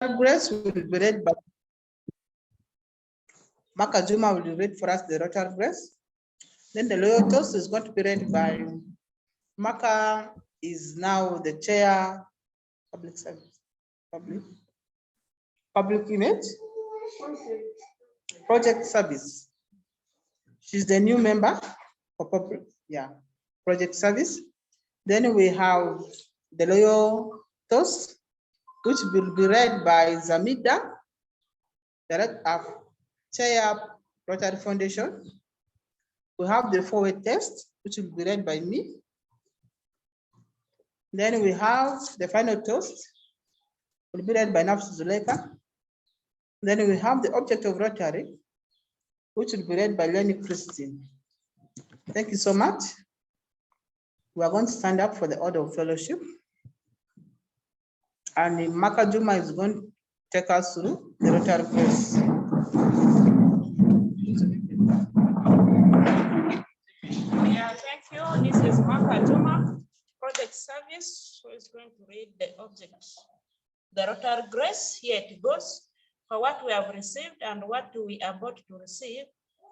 Grace will be read by Makajuma will read for us the Rotary Grace. Then the loyal toast is going to be read by Maka is now the chair public service, public image, project service. She's the new member for public, project service. Then we have the loyal toast, which will be read by Zamida, chair Rotary Foundation. We have the forward test, which will be read by me. Then we have the final toast, will be read by Nafsu Zuleka. Then we have the object of Rotary, which will be read by Lenny Christine. Thank you so much. We are going to stand up for the order of fellowship. And Makajuma is going to take us through the Rotary Grace. Yeah, thank you. This is Makajuma, project service, who is going to read the object. The Rotary Grace, here it goes. For what we have received and what we are about to receive,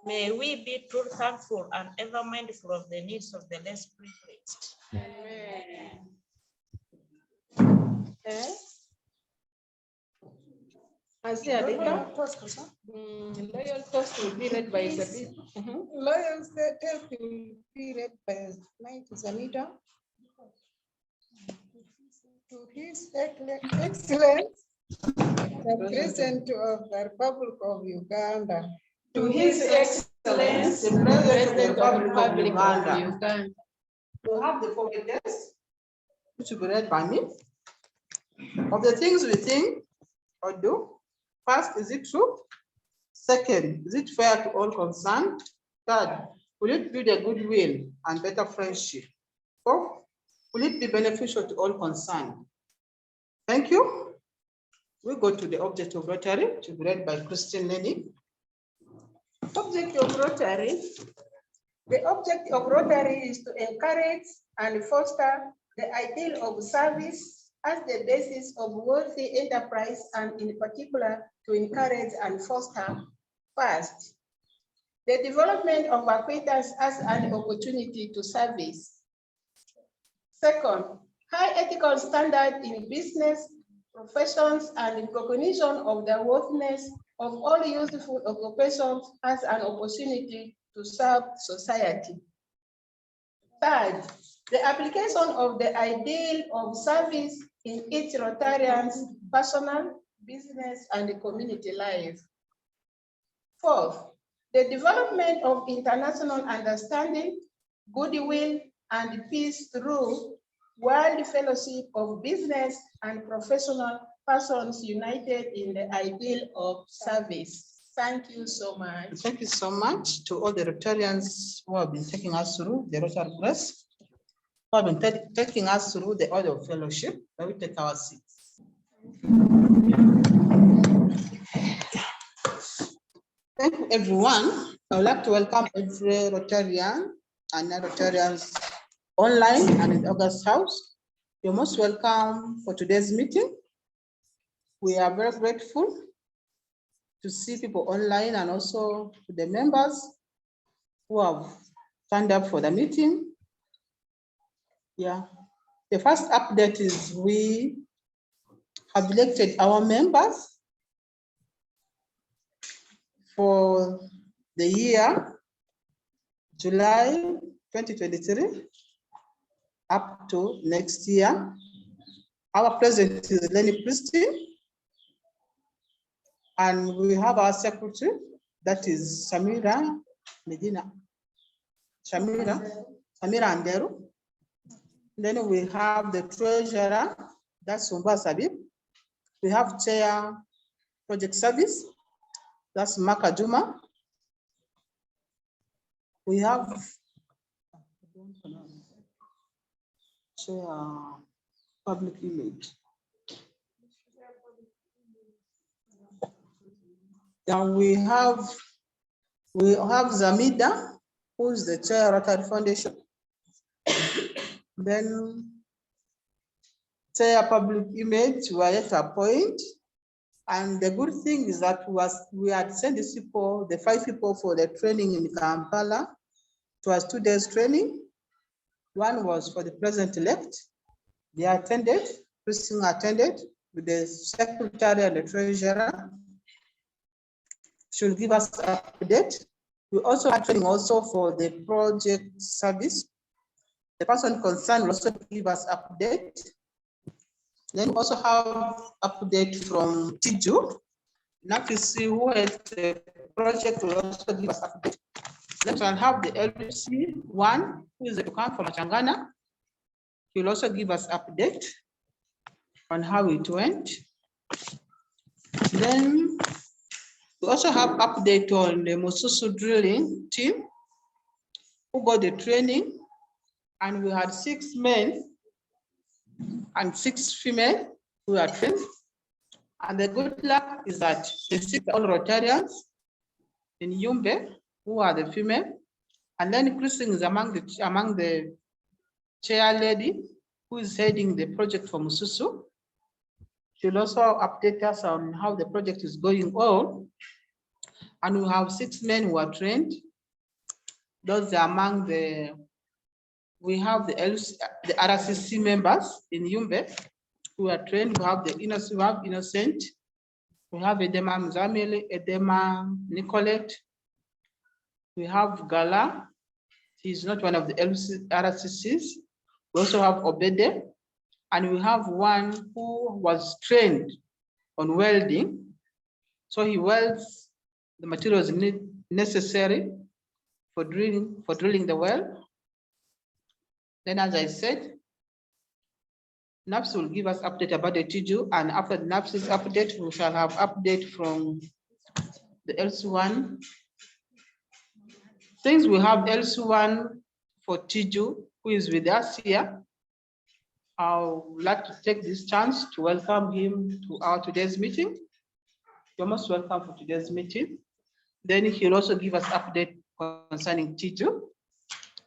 may we be truly thankful and ever mindful of the needs of the less privileged. Amen. Loyal toast will be read by Zabita. Loyal toast will be read by Zamita. To His Excellence, the President of the Republic of Uganda. To His Excellence, the President of the Republic of Uganda. We have the forward test, which will be read by me. Of the things we think or do, first, is it true? Second, is it fair to all concerned? Third, will it build a goodwill and better friendship? Fourth, will it be beneficial to all concerned? Thank you. We go to the object of Rotary, to be read by Christine Lenny. Object of Rotary. The object of Rotary is to encourage and foster the ideal of service as the basis of worthy enterprise, and in particular to encourage and foster, first, the development of acquaintance as an opportunity to service. Second, high ethical standard in business, professions, and in recognition of the worthiness of all useful occupations as an opportunity to serve society. Third, the application of the ideal of service in each Rotarian's personal, business, and community life. Fourth, the development of international understanding, goodwill, and peace through world fellowship of business and professional persons united in the ideal of service. Thank you so much. Thank you so much to all the Rotarians who have been taking us through the Rotary Grace, who have been taking us through the order of fellowship. Let me take our seats. Thank you, everyone. I would like to welcome every Rotarian and non-Rotarians online and in August House. You're most welcome for today's meeting. We are very grateful to see people online and also to the members who have signed up for the meeting. Yeah, the first update is we have elected our members for the year July 2023 up to next year. Our president is Lenny Christine, and we have our secretary, that is Samira Medina. Samira Anderu. Then we have the treasurer, that's Sumba Sabib. We have chair project service, that's Makajuma. We have chair public image. Then we have Zamida, who is the chair Rotary Foundation. Then chair public image, we are yet to appoint. And the good thing is that we had sent these people, the 5 people, for the training in Kampala. It was 2 days training. One was for the president-elect. They attended, Christine attended with the secretary and the treasurer. She'll give us an update. We also had training also for the project service. The person concerned will also give us update. Then we also have update from Tiju. Now to see who has the project will also give us update. Then we'll have the LC1, who is the come from Changana. He will also give us update on how it went. Then we also have update on the Mususu drilling team who got the training, and we had 6 men and 6 female who are trained. And the good luck is that the 6 all Rotarians in Yumbe who are the female, and then Christine is among the chair lady who is heading the project for Mususu. She'll also update us on how the project is going on. And we have 6 men who are trained. Those are among we have the RCC members in Yumbe who are trained. We have Innocent, we have Edema Mzamili, Edema Nicolette, we have Gala, he's not one of the RCCs. We also have Obede, and we have one who was trained on welding. So he welds the materials necessary for drilling the well. Then, as I said, NAPS will give us update about the Tiju, and after the NAPS's update, we shall have update from the LC1. Since we have LC1 for Tiju, who is with us here, I would like to take this chance to welcome him to our today's meeting. You're most welcome for today's meeting. Then he'll also give us update concerning Tiju,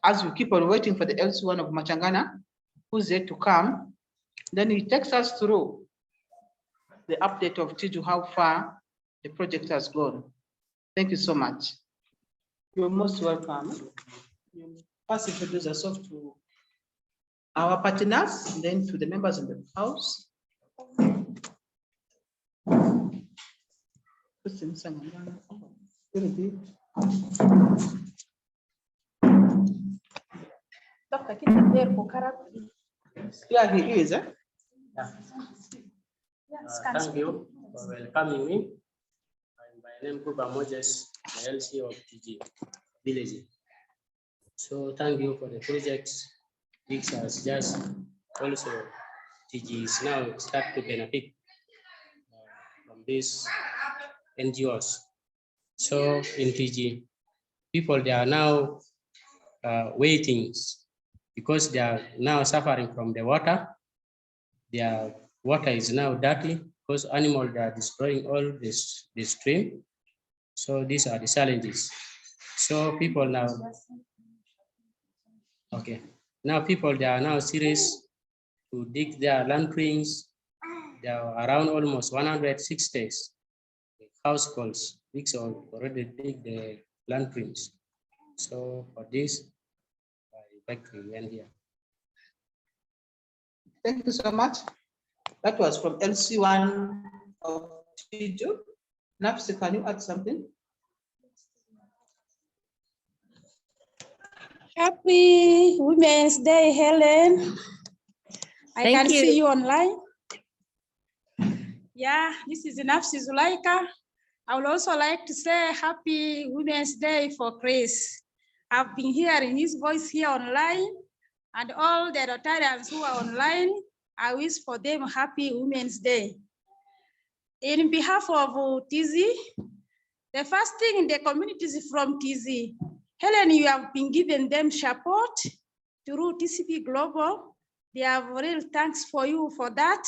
as we keep on waiting for the LC1 of Machangana, who's yet to come. Then he takes us through the update of Tiju, how far the project has gone. Thank you so much. You're most welcome. You first introduce yourself to our partners, and then to the members in the house. Yeah, he is. Thank you for welcoming me. I'm by name Kuba Moses, the LC of TG Village. So thank you for the projects. This has just also TG is now start to benefit from these NGOs. So in TG, people they are now waiting because they are now suffering from the water. Their water is now dirty because animals are destroying all this stream. So these are the challenges. So people now, okay. Now people they are now serious to dig their land rings. There are around almost 160 households which already dig the land rings. So for this, I back to end here. Thank you so much. That was from LC1 of Tiju. Napsi, can you add something? Happy Women's Day, Helen. I can see you online. Yeah, this is Nafsi Zulaika. I would also like to say Happy Women's Day for Chris. I've been hearing his voice here online, and all the Rotarians who are online, I wish for them Happy Women's Day. In behalf of TZ, the first thing in the communities from TZ, Helen, you have been giving them support through TCP Global. They have real thanks for you for that.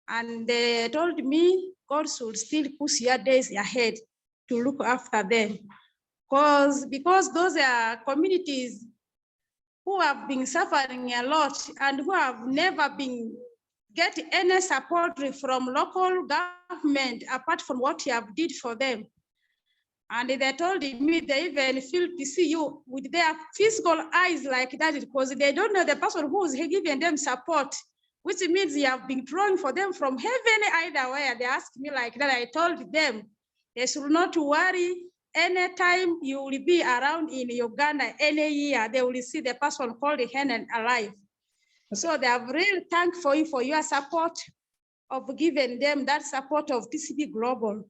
And they told me God should still push your days ahead to look after them. Because those are communities who have been suffering a lot and who have never been get any support from local government apart from what you have did for them. And they told me they even feel to see you with their physical eyes like that because they don't know the person who is giving them support, which means you have been drawing for them from heaven either way. They asked me like that. I told them they should not worry. Anytime you will be around in Uganda any year, they will see the person called Helen alive. So they are really thankful you for your support of giving them that support of TCB Global.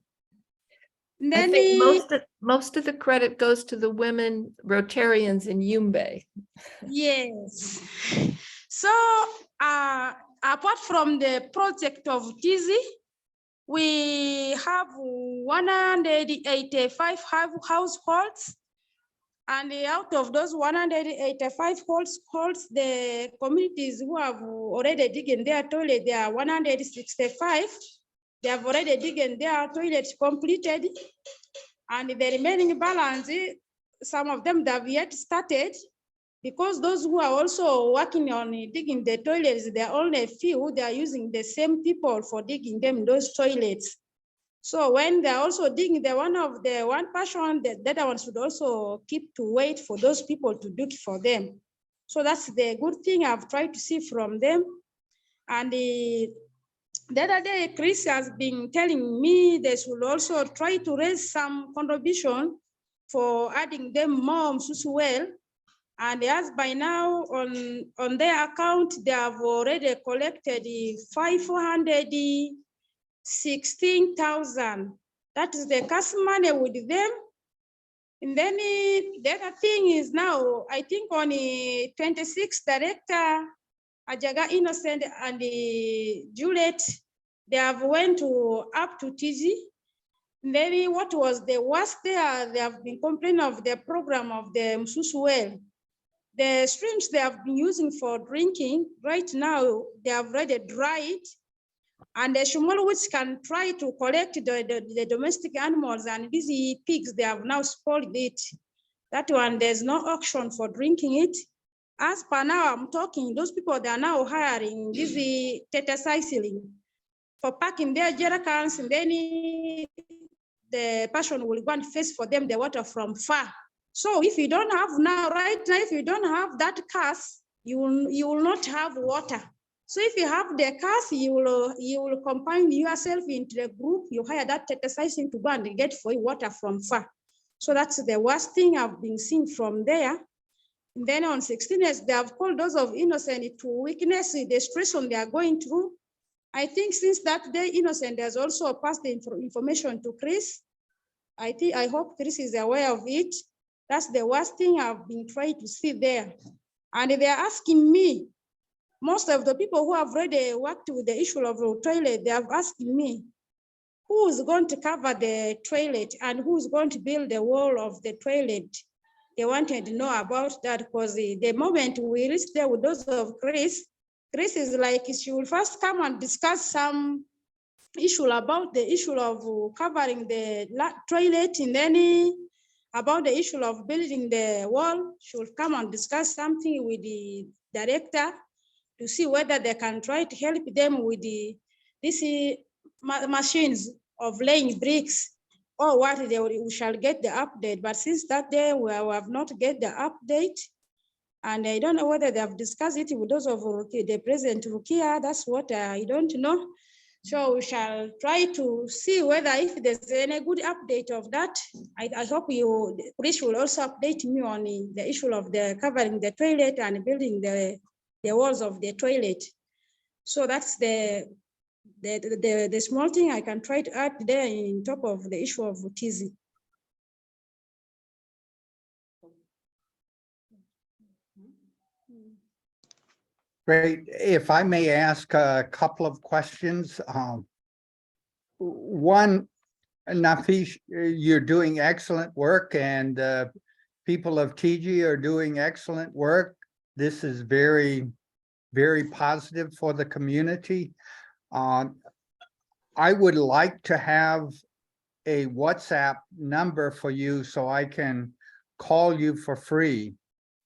I think most of the credit goes to the women Rotarians in Yumbe. Yes. So apart from the project of TZ, we have 185 households. And out of those 185 households, the communities who have already digging their toilet, there are 165. They have already digging their toilets completed. And the remaining balance, some of them that have yet started, because those who are also working on digging the toilets, there are only a few, they are using the same people for digging them those toilets. So when they're also digging the one person, the other one should also keep to wait for those people to do it for them. So that's the good thing I've tried to see from them. And the other day, Chris has been telling me they should also try to raise some contribution for adding them more as well. And as by now on their account, they have already collected 516,000. That is the cash money with them. And then the other thing is now, I think on the 26th, Director Ajaga Innocent and Juliet, they have went up to TG. Then what was the worst there, they have been complaining of the program of the Msusu well. The streams they have been using for drinking, right now, they have already dried. And the Shumol, which can try to collect the domestic animals and these pigs, they have now spoiled it. That one, there's no auction for drinking it. As per now, I'm talking, those people, they are now hiring this tetracycline for packing their jerrycans, and then the person will go and fetch for them the water from far. So if you don't have now, right now, if you don't have that cash, you will not have water. So if you have the cash, you will combine yourself into the group, you hire that tetracycline to go and get for you water from far. So that's the worst thing I've been seeing from there. And then on 16th, they have called those of Innocent to witness the stress they are going through. I think since that day, Innocent has also passed the information to Chris. I hope Chris is aware of it. That's the worst thing I've been trying to see there. And they're asking me, most of the people who have already worked with the issue of the toilet, they have asked me, who is going to cover the toilet and who's going to build the wall of the toilet? They wanted to know about that because the moment we reached there with those of Chris is like, she will first come and discuss some issue about the issue of covering the toilet, and then about the issue of building the wall. She will come and discuss something with the director to see whether they can try to help them with these machines of laying bricks or what we shall get the update. But since that day, we have not get the update. And I don't know whether they have discussed it with those of the President Rukia. That's what I don't know. So we shall try to see whether if there's any good update of that. I hope Chris will also update me on the issue of the covering the toilet and building the walls of the toilet. So that's the small thing I can try to add there in top of the issue of TZ. Great. If I may ask a couple of questions. One, Nafish, you're doing excellent work, and people of TG are doing excellent work. This is very, very positive for the community. I would like to have a WhatsApp number for you so I can call you for free.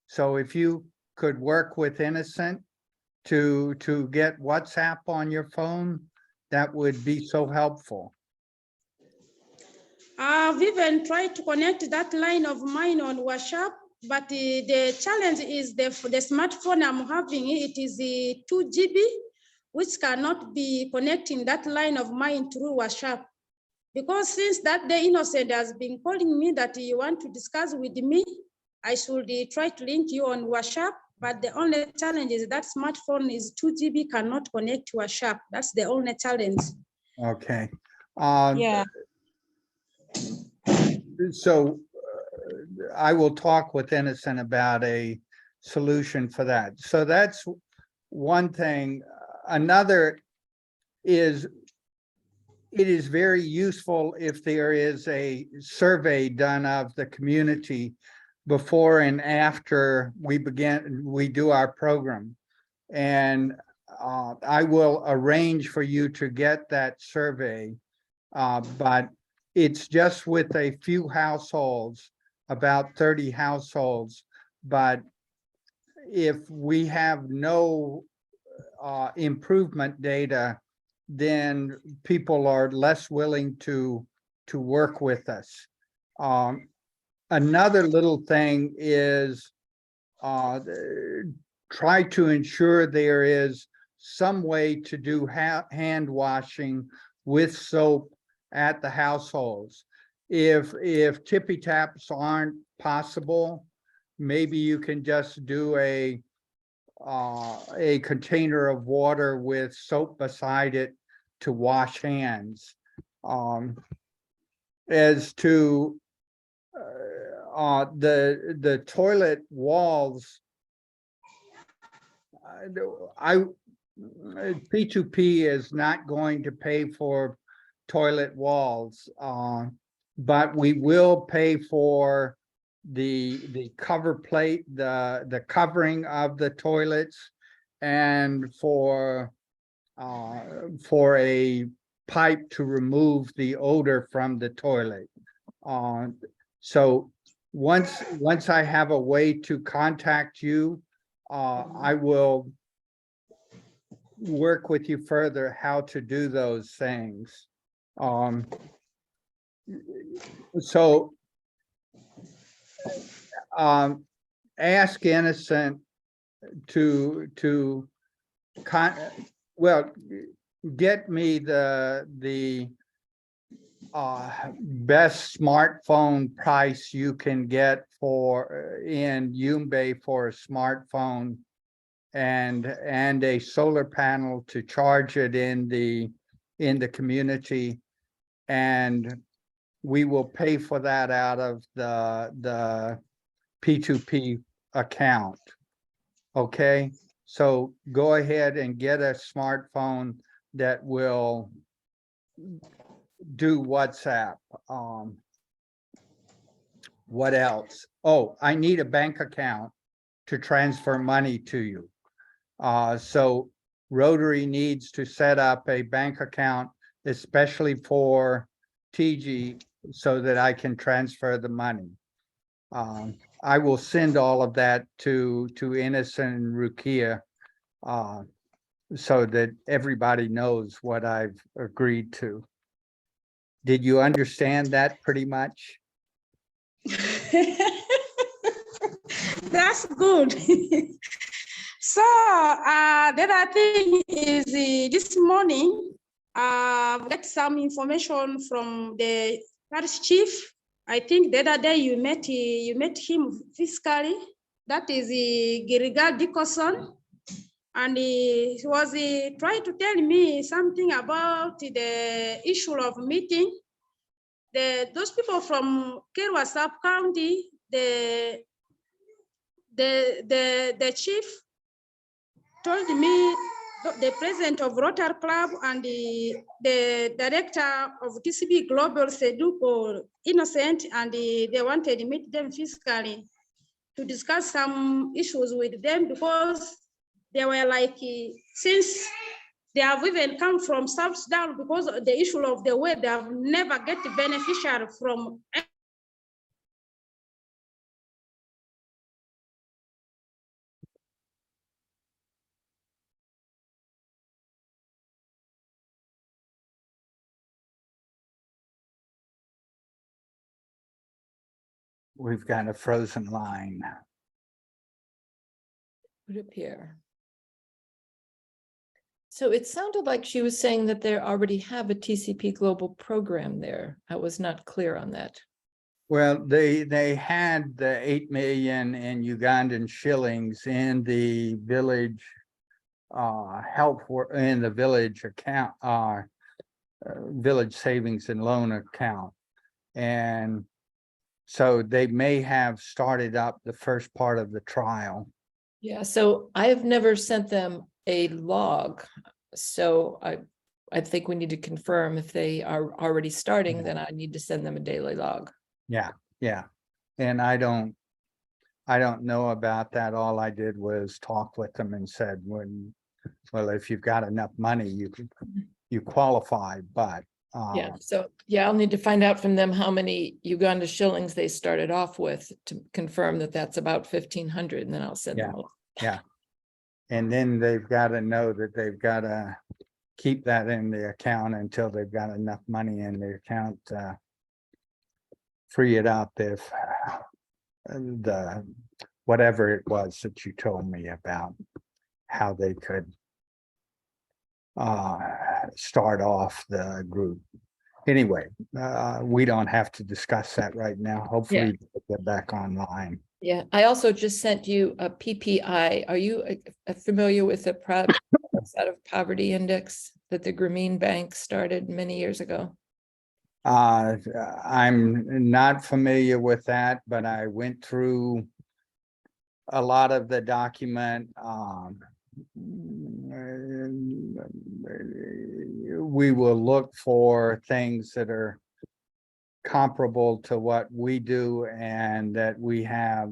So if you could work with Innocent to get WhatsApp on your phone? That would be so helpful. I've even tried to connect that line of mine on WhatsApp, but the challenge is the smartphone I'm having, it is 2 GB, which cannot be connecting that line of mine through WhatsApp. Because since that day, Innocent has been calling me that you want to discuss with me, I should try to link you on WhatsApp, but the only challenge is that smartphone is 2 GB, cannot connect to WhatsApp. That's the only challenge. Okay. Yeah. So I will talk with Innocent about a solution for that. So that's one thing. Another is it is very useful if there is a survey done of the community before and after we do our program. And I will arrange for you to get that survey, but it's just with a few households, about 30 households. But if we have no improvement data, then people are less willing to work with us. Another little thing is try to ensure there is some way to do hand washing with soap at the households. If tippy taps aren't possible, maybe you can just do a container of water with soap beside it to wash hands. As to the toilet walls, P2P is not going to pay for toilet walls, but we will pay for the cover plate, the covering of the toilets, and for a pipe to remove the odor from the toilet. So once I have a way to contact you, I will work with you further how to do those things. So ask Innocent to get me the best smartphone price you can get for in Yumbe for a smartphone, and a solar panel to charge it in the community, and we will pay for that out of the P2P account. Okay, so go ahead and get a smartphone that will do WhatsApp. What else? Oh, I need a bank account to transfer money to you. So Rotary needs to set up a bank account, especially for TG, so that I can transfer the money. I will send all of that to Innocent and Rukia, so that everybody knows what I've agreed to. Did you understand that pretty much? That's good. So the other thing is this morning, I've got some information from the parish chief. I think the other day you met him physically. That is Giriga Dickerson. And he was trying to tell me something about the issue of meeting. Those people from Kerwa sub-county, the chief told me, the president of Rotary Club and the director of TCB Global, Seduko Innocent, and they wanted to meet them physically to discuss some issues with them, because they were like, since they have even come from South Sudan, because of the issue of the way they have never get beneficial from we've got a frozen line. Would appear. So it sounded like she was saying that they already have a TCP global program there. I was not clear on that. Well, they had the 8 million in Ugandan shillings in the village in the village account, village savings and loan account. And so they may have started up the first part of the trial. Yeah, so I have never sent them a log. So I think we need to confirm if they are already starting, then I need to send them a daily log. Yeah, yeah. And I don't know about that. All I did was talk with them and said, well, if you've got enough money, you qualify, but Yeah, so yeah, I'll need to find out from them how many Uganda shillings they started off with to confirm that that's about 1,500, and then I'll send them. yeah. And then they've got to know that they've got to keep that in the account until they've got enough money in the account to free it up if the whatever it was that you told me about how they could start off the group. Anyway, we don't have to discuss that right now. Hopefully we'll get back online. Yeah, I also just sent you a PPI. Are you familiar with the out of poverty index that the Grameen Bank started many years ago? I'm not familiar with that, but I went through a lot of the document. We will look for things that are comparable to what we do and that we have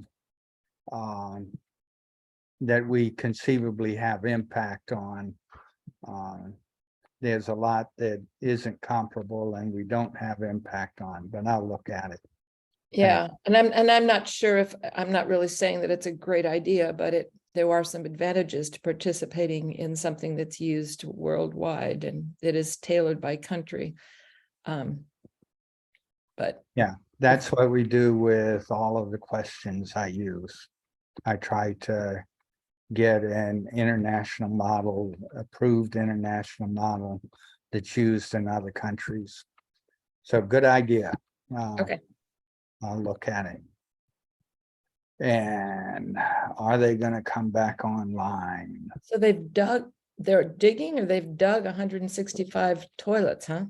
that we conceivably have impact on. There's a lot that isn't comparable and we don't have impact on, but I'll look at it. Yeah, and I'm not sure if I'm not really saying that it's a great idea, but there are some advantages to participating in something that's used worldwide and it is tailored by country. But yeah, that's what we do with all of the questions I use. I try to get an international model, approved international model that's used in other countries. So good idea. okay. I'll look at it. And are they going to come back online? So they're digging, or they've dug 165 toilets, huh?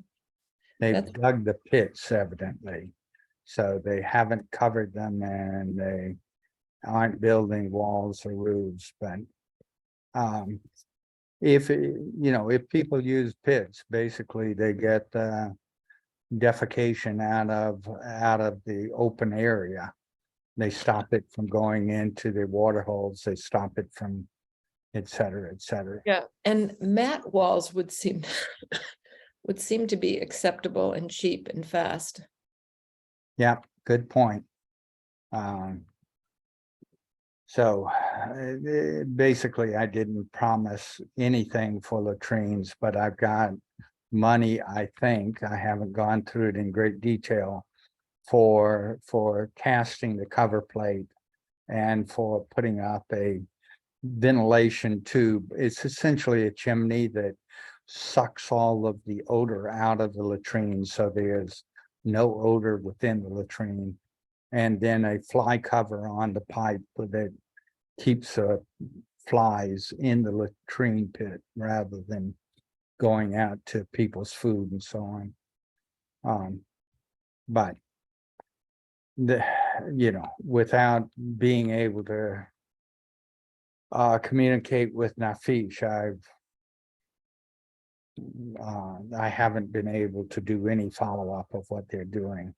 They've dug the pits evidently. So they haven't covered them and they aren't building walls or roofs, but if people use pits, basically they get defecation out of the open area. They stop it from going into the water holes. They stop it from et cetera, et cetera. Yeah, and mat walls would seem to be acceptable and cheap and fast. Yeah, good point. So basically, I didn't promise anything for latrines, but I've got money, I think. I haven't gone through it in great detail for casting the cover plate and for putting up a ventilation tube. It's essentially a chimney that sucks all of the odor out of the latrine, so there's no odor within the latrine. And then a fly cover on the pipe that keeps flies in the latrine pit rather than going out to people's food and so on. But without being able to communicate with Nafish, I haven't been able to do any follow-up of what they're doing.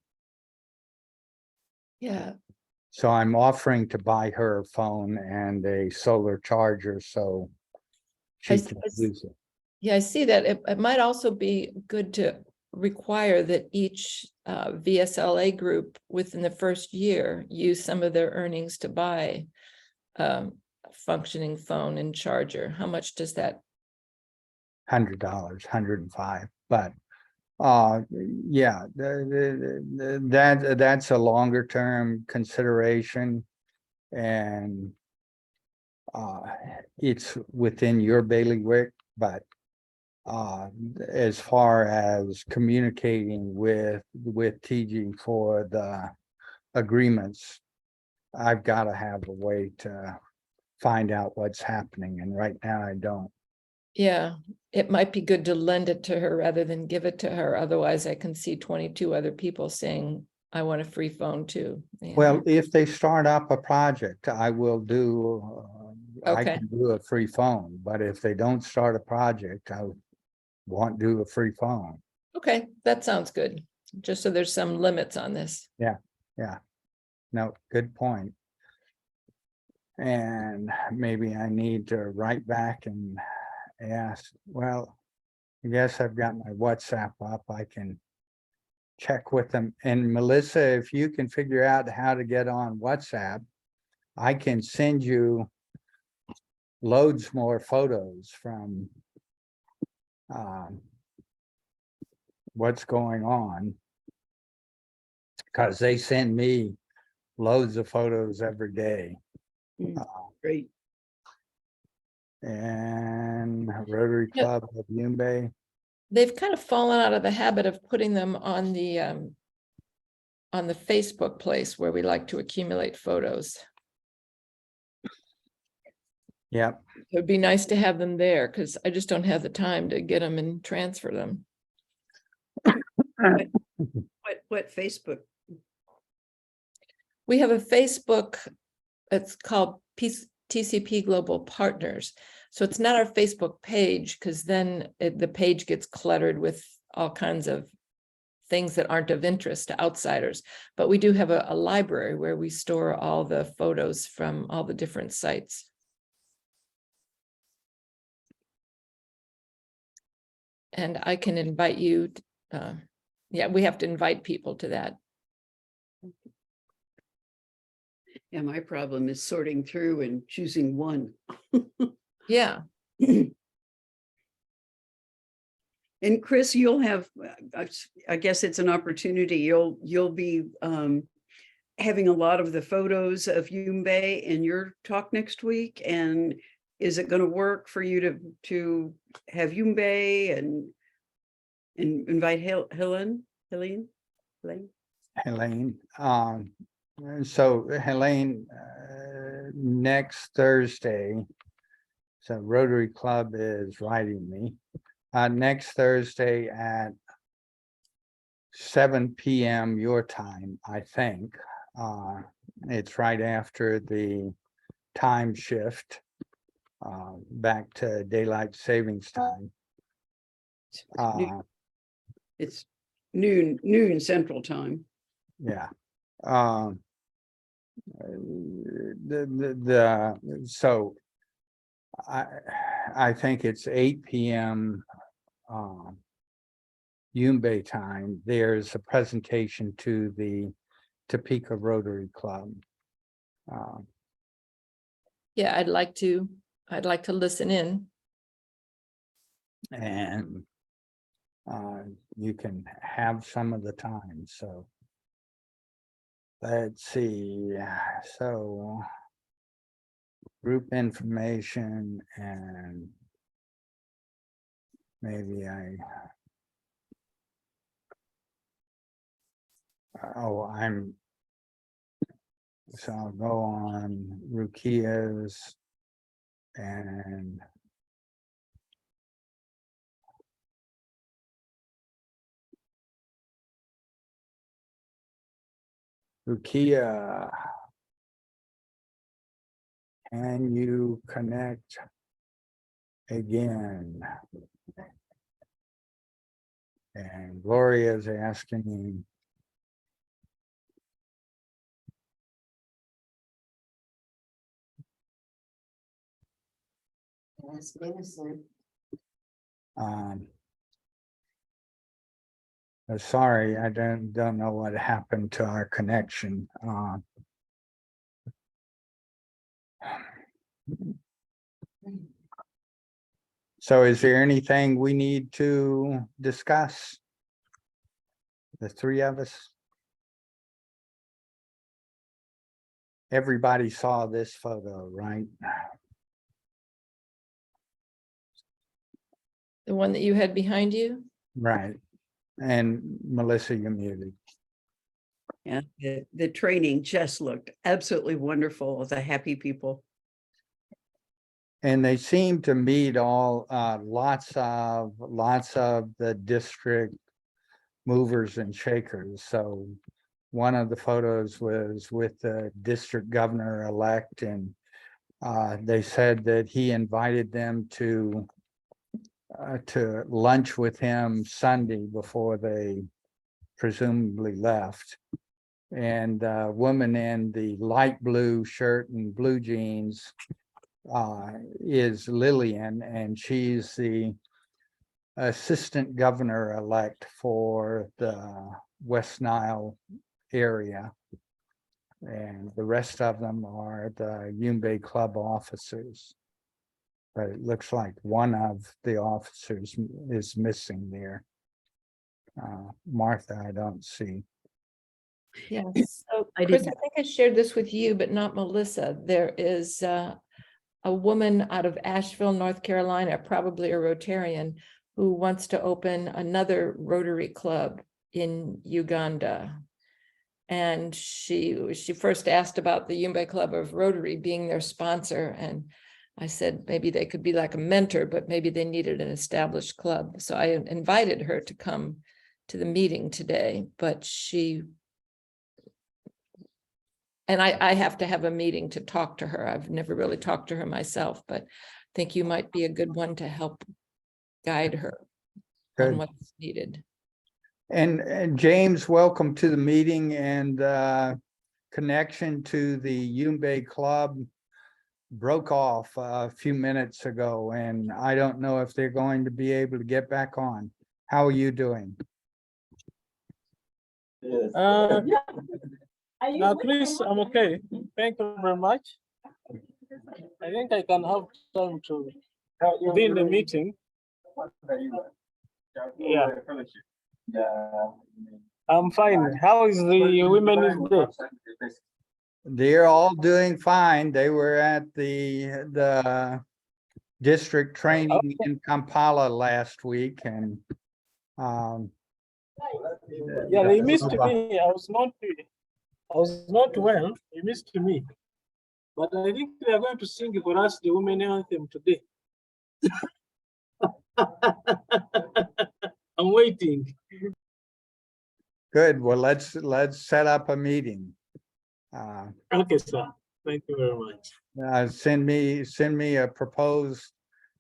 Yeah. So I'm offering to buy her a phone and a solar charger so she can use it. Yeah, I see that. It might also be good to require that each VSLA group within the first year use some of their earnings to buy a functioning phone and charger. How much does that? $100, $105, but Yeah, that's a longer term consideration. And it's within your bailiwick, but as far as communicating with TG for the agreements, I've got to have a way to find out what's happening, and right now I don't. Yeah, it might be good to lend it to her rather than give it to her. Otherwise, I can see 22 other people saying, I want a free phone too. Yeah. Well, if they start up a project, I will do, I Okay. can do a free phone, but if they don't start a project, I won't do a free phone. Okay, that sounds good. Just so there's some limits on this. Yeah, no, good point. And maybe I need to write back and ask, well, I guess I've got my WhatsApp up. I can check with them. And Melissa, if you can figure out how to get on WhatsApp, I can send you loads more photos from what's going on. Because they send me loads of photos every day. Great. And Rotary Yeah. Club of Yumbe. They've kind of fallen out of the habit of putting them on the Facebook place where we like to accumulate photos. Yep. It would be nice to have them there because I just don't have the time to get them and transfer them. What Facebook? We have a Facebook, it's called TCP Global Partners. So it's not our Facebook page because then the page gets cluttered with all kinds of things that aren't of interest to outsiders. But we do have a library where we store all the photos from all the different sites. And I can invite you. Yeah, we have to invite people to that. Yeah, my problem is sorting through and choosing one. Yeah. And Chris, you'll have, I guess it's an opportunity. You'll be having a lot of the photos of Yumbe in your talk next week. And is it going to work for you to have Yumbe and invite Helene? So Helene, next Thursday, so Rotary Club is writing me, next Thursday at 7 p.m. your time, I think. It's right after the time shift back to daylight savings time. It's noon Central Time. Yeah. So I think it's 8 p.m. Yumbe time. There's a presentation to the Topeka Rotary Club. Yeah, I'd like to listen in. And you can have some of the time. So let's see. So group information, and maybe so I'll go on Rukia's and Rukia, can you connect again? And Gloria is asking, sorry, I don't know what happened to our connection. So is there anything we need to discuss? The three of us. Everybody saw this photo, right? The one that you had behind you? Right. And Melissa, you're muted. Yeah, the training just looked absolutely wonderful. The happy people. And they seem to meet all lots of the district movers and shakers. So one of the photos was with the district governor-elect, and they said that he invited them to lunch with him Sunday before they presumably left. And a woman in the light blue shirt and blue jeans is Lillian, and she's the assistant governor-elect for the West Nile area. And the rest of them are the Yumbe Club officers. But it looks like one of the officers is missing there. Martha, I don't see. Yes. So I Chris, didn't- I think I shared this with you, but not Melissa. There is a woman out of Asheville, North Carolina, probably a Rotarian, who wants to open another Rotary Club in Uganda. And she first asked about the Yumbe Club of Rotary being their sponsor. And I said, maybe they could be like a mentor, but maybe they needed an established club. So I invited her to come to the meeting today, but and I have to have a meeting to talk to her. I've never really talked to her myself, but I think you might be a good one to help guide her on Good. what's needed. And James, welcome to the meeting, and connection to the Yumbe Club broke off a few minutes ago, and I don't know if they're going to be able to get back on. How are you doing? Now, Chris, I'm okay. Thank you very much. I think I can have time to be in the meeting. Yeah. I'm fine. How is the Women's Day? They're all doing fine. They were at the district training in Kampala last week, and Yeah, they missed me. I was not well. They missed me. But I think they are going to sing for us the women anthem today. I'm waiting. good. Well, let's set up a meeting. Okay, sir. Thank you very much. Send me a proposed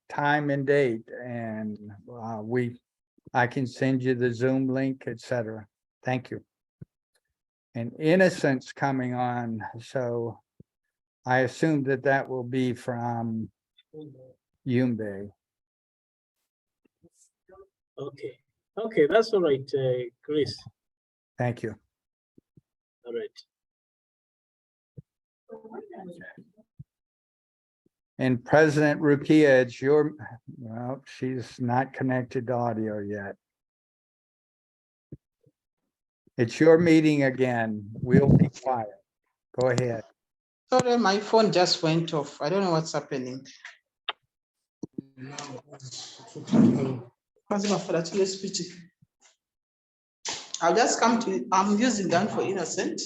time and date, and I can send you the Zoom link, etc. Thank you. And Innocence coming on, so I assume that will be from Yumbe. Okay. Okay, that's all right, Chris. Thank you. All right. And President Rukia, it's your, well, she's not connected to audio yet. It's your meeting again. We'll be quiet. Go ahead. Sorry, my phone just went off. I don't know what's happening. I'll just come to, I'm using that for Innocent.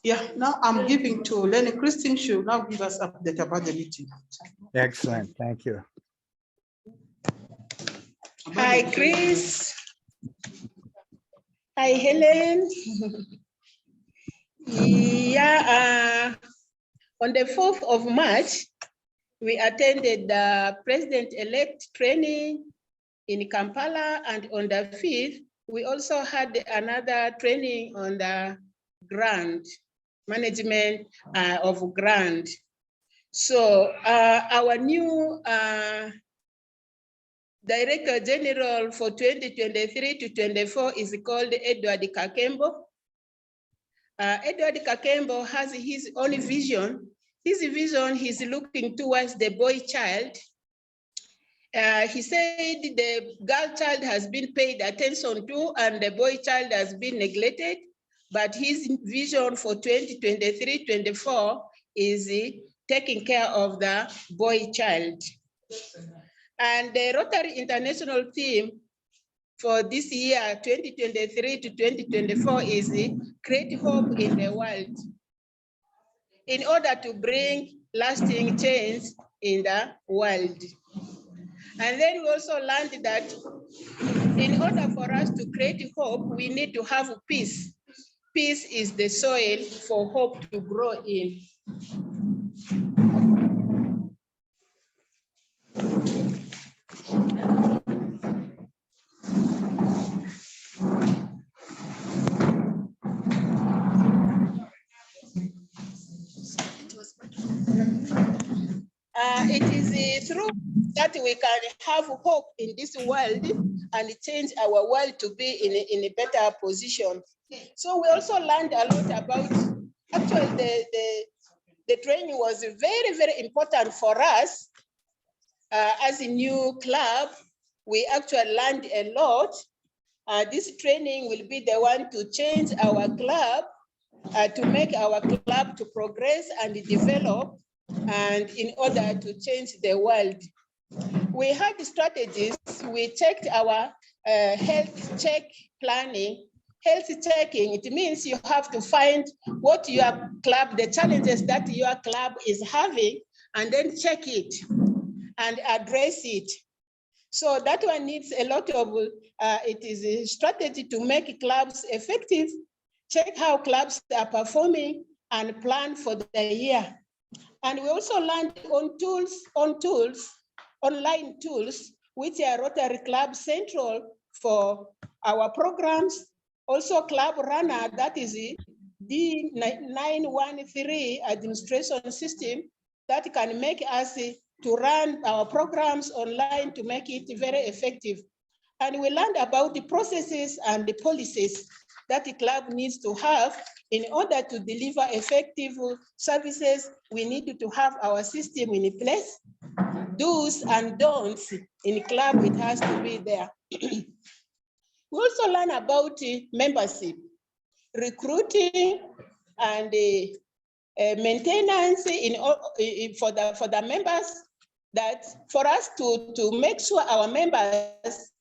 Yeah, now I'm giving to Lenny. Christine should now give us update about the meeting. Excellent. Thank you. Hi, Chris. Hi, Helen. Yeah, on the 4th of March, we attended the president-elect training in Kampala, and on the 5th, we also had another training on the grant, management of grant. So our new Director General for 2023 to 24 is called Edward Kakembo. Edward Kakembo has his own vision. His vision, he's looking towards the boy child. He said the girl child has been paid attention to and the boy child has been neglected, but his vision for 2023-24 is taking care of the boy child. And the Rotary International theme for this year, 2023 to 2024, is create hope in the world in order to bring lasting change in the world. And then we also learned that in order for us to create hope, we need to have peace. Peace is the soil for hope to grow in. It is through that we can have hope in this world and change our world to be in a better position. So we also learned a lot about, actually the training was very, very important for us. As a new club, we actually learned a lot. This training will be the one to change our club, to make our club to progress and develop, and in order to change the world. We had strategies. We checked our health check planning. Health checking, it means you have to find what your club, the challenges that your club is having, and then check it and address it. So that one needs a lot of, it is a strategy to make clubs effective, check how clubs are performing, and plan for the year. And we also learned online tools, which are Rotary Club Central for our programs. Also Club Runner, that is the 913 administration system that can make us to run our programs online to make it very effective. And we learned about the processes and the policies that the club needs to have in order to deliver effective services. We need to have our system in place. Do's and don'ts in the club, it has to be there. We also learn about membership, recruiting, and maintenance for the members, that for us to make sure our members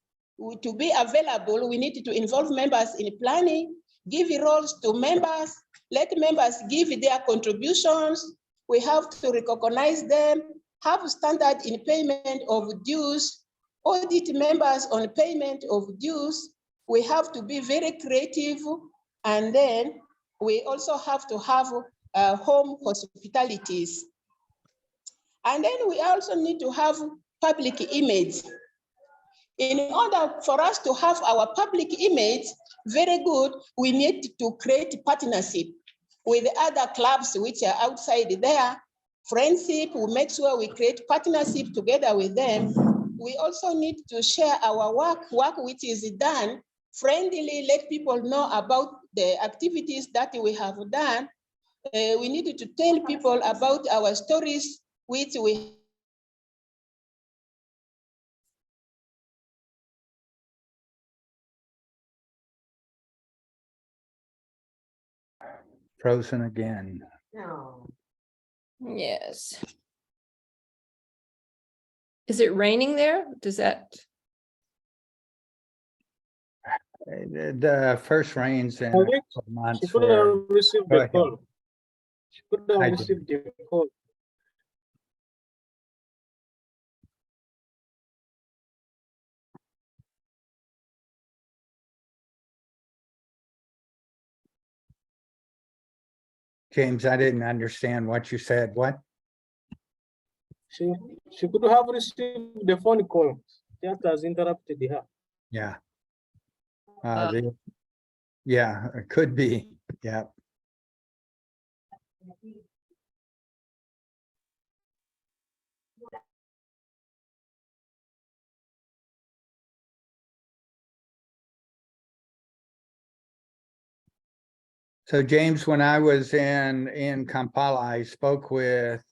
to be available, we need to involve members in planning, give roles to members, let members give their contributions. We have to recognize them, have standard in payment of dues, audit members on payment of dues. We have to be very creative, and then we also have to have home hospitalities. And then we also need to have public image. In order for us to have our public image very good, we need to create partnership with other clubs which are outside there. Friendship, we make sure we create partnership together with them. We also need to share our work which is done friendly, let people know about the activities that we have done. We need to tell people about our stories, which we Frozen again. Yes. Is it raining there? Does that? The first rains in I think a couple months she could were, have received Go the ahead. call. She could have I did. received the call. James, I didn't understand what you said. What? She could have received the phone call. Just has interrupted her. Yeah. Yeah, it could be. Yeah. So James, when I was in Kampala, I spoke with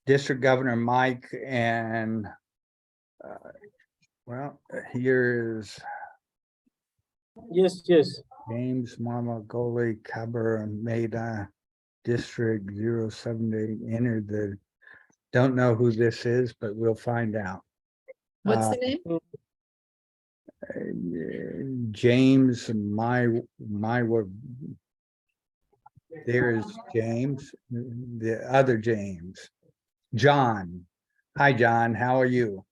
District Governor Mike and well, here's Yes, yes. James Mama Goli Kaber Maida District 078 entered the, don't know who this is, but we'll find out. What's Uh, the name? James, my, there's James, the other James, John. Hi, John, how are you?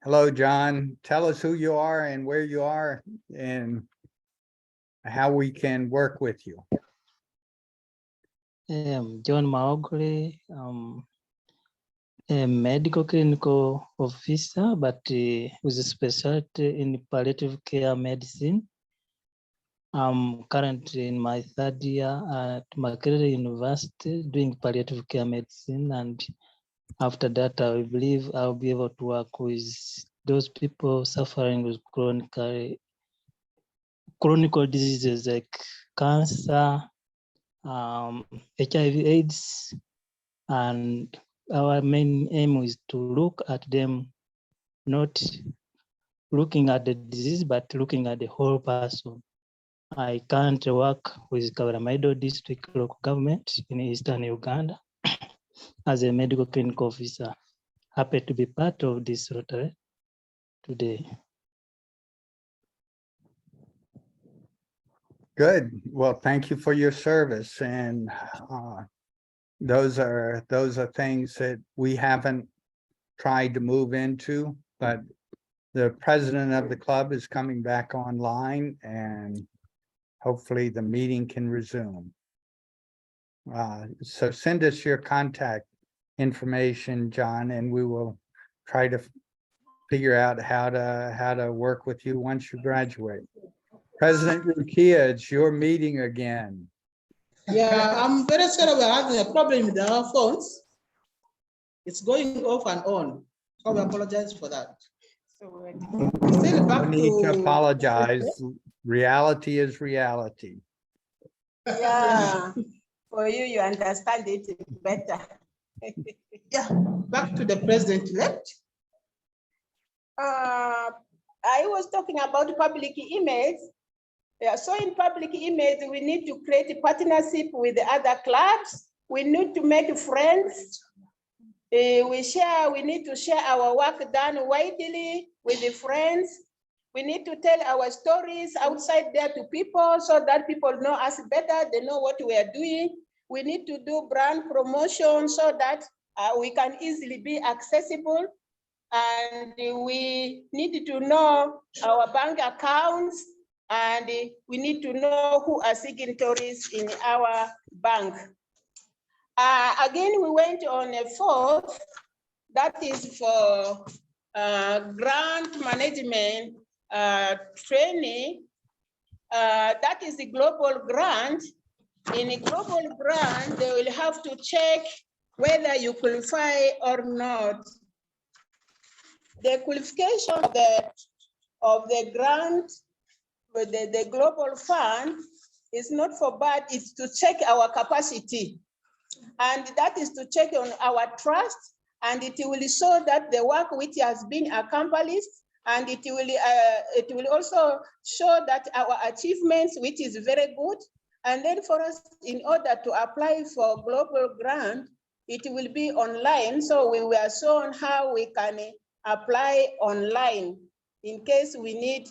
Hello, John. Tell us who you are and where you are and how we can work with you. John Maogre, a medical clinical officer, but with a specialty in palliative care medicine. I'm currently in my third year at Makerere University doing palliative care medicine, and after that, I believe I'll be able to work with those people suffering with chronic diseases like cancer, HIV/AIDS, and our main aim is to look at them, not looking at the disease, but looking at the whole person. I currently work with Kabaramaido District Local Government in Eastern Uganda as a medical clinical officer. Happy to be part of this Rotary today. Good. Well, thank you for your service. And those are things that we haven't tried to move into, but the president of the club is coming back online and hopefully the meeting can resume. So send us your contact information, John, and we will try to figure out how to work with you once you graduate. President Rukia, it's your meeting again. Yeah, I'm very sorry we're having a problem with our phones. It's going off and on. So we apologize for that. Still back No need to to apologize. Reality is reality. Yeah, for you, you understand it better. yeah, back to the president-elect. I was talking about public image. Yeah, so in public image, we need to create a partnership with the other clubs. We need to make friends. We need to share our work done widely with the friends. We need to tell our stories outside there to people so that people know us better, they know what we are doing. We need to do brand promotion so that we can easily be accessible. And we need to know our bank accounts, and we need to know who are signatories in our bank. Again, we went on a fourth, that is for grant management training. That is the global grant. In a global grant, they will have to check whether you qualify or not. The qualification of the grant with the global fund is not for bad, it's to check our capacity. And that is to check on our trust, and it will show that the work which has been accomplished, and it will also show that our achievements, which is very good. And then for us, in order to apply for global grant, it will be online. So we were shown how we can apply online in case we need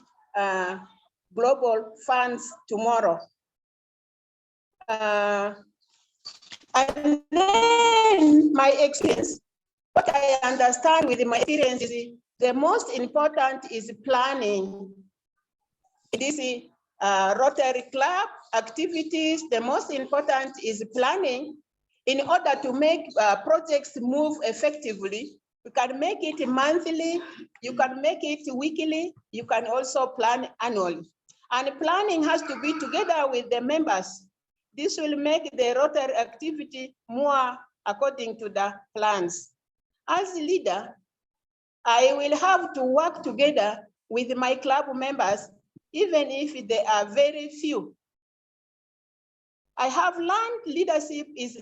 global funds tomorrow. And then my experience, what I understand with my experience is the most important is planning. This is Rotary Club activities. The most important is planning in order to make projects move effectively. You can make it monthly, you can make it weekly, you can also plan annually. And planning has to be together with the members. This will make the Rotary activity more according to the plans. As a leader, I will have to work together with my club members, even if they are very few. I have learned leadership is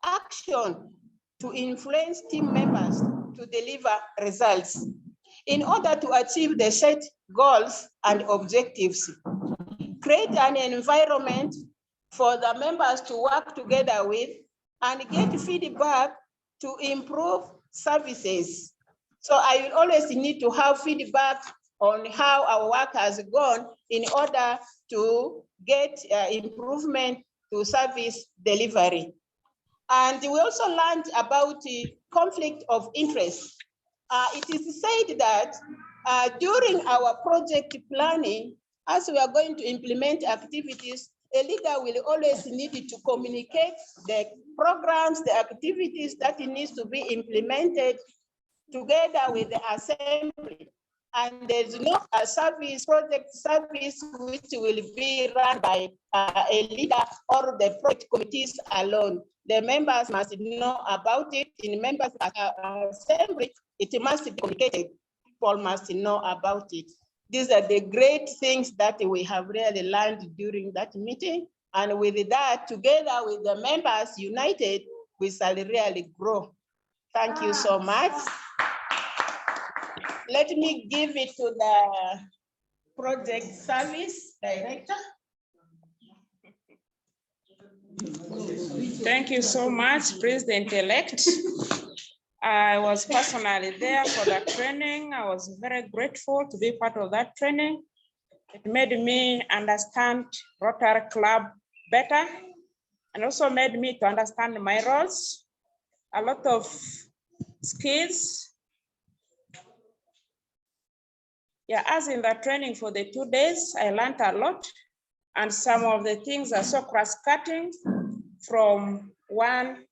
action to influence team members to deliver results in order to achieve the set goals and objectives. Create an environment for the members to work together with and get feedback to improve services. So I will always need to have feedback on how our work has gone in order to get improvement to service delivery. And we also learned about the conflict of interest. It is said that during our project planning, as we are going to implement activities, a leader will always need to communicate the programs, the activities that it needs to be implemented together with the assembly. And there's no project service which will be run by a leader or the project committees alone. The members must know about it. In members assembly, it must be communicated. People must know about it. These are the great things that we have really learned during that meeting. And with that, together with the members united, we shall really grow. Thank you so much. Let me give it to the project service director. Thank you so much, President-elect. I was personally there for that training. I was very grateful to be part of that training. It made me understand Rotary Club better and also made me to understand my roles. A lot of skills. Yeah, as in the training for the 2 days, I learned a lot. And some of the things are so cross-cutting from one.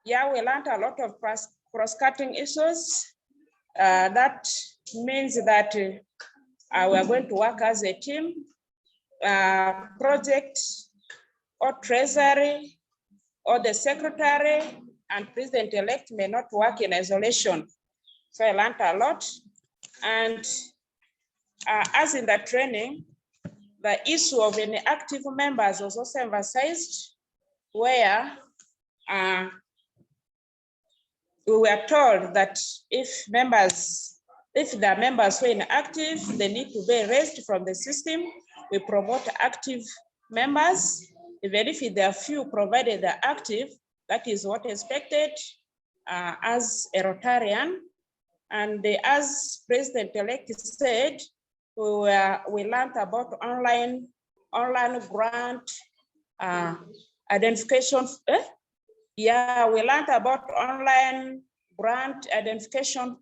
Yeah, we learned a lot of cross-cutting issues. That means that we are going to work as a team, project or treasury or the secretary and president-elect may not work in isolation. So I learned a lot. And as in the training, the issue of inactive members was also emphasized, where we were told that if the members were inactive, they need to be erased from the system. We promote active members, even if there are few, provided they're active. That is what is expected as a Rotarian. And as President-elect said, we learned about online grant identification. Yeah, we learned about online grant identification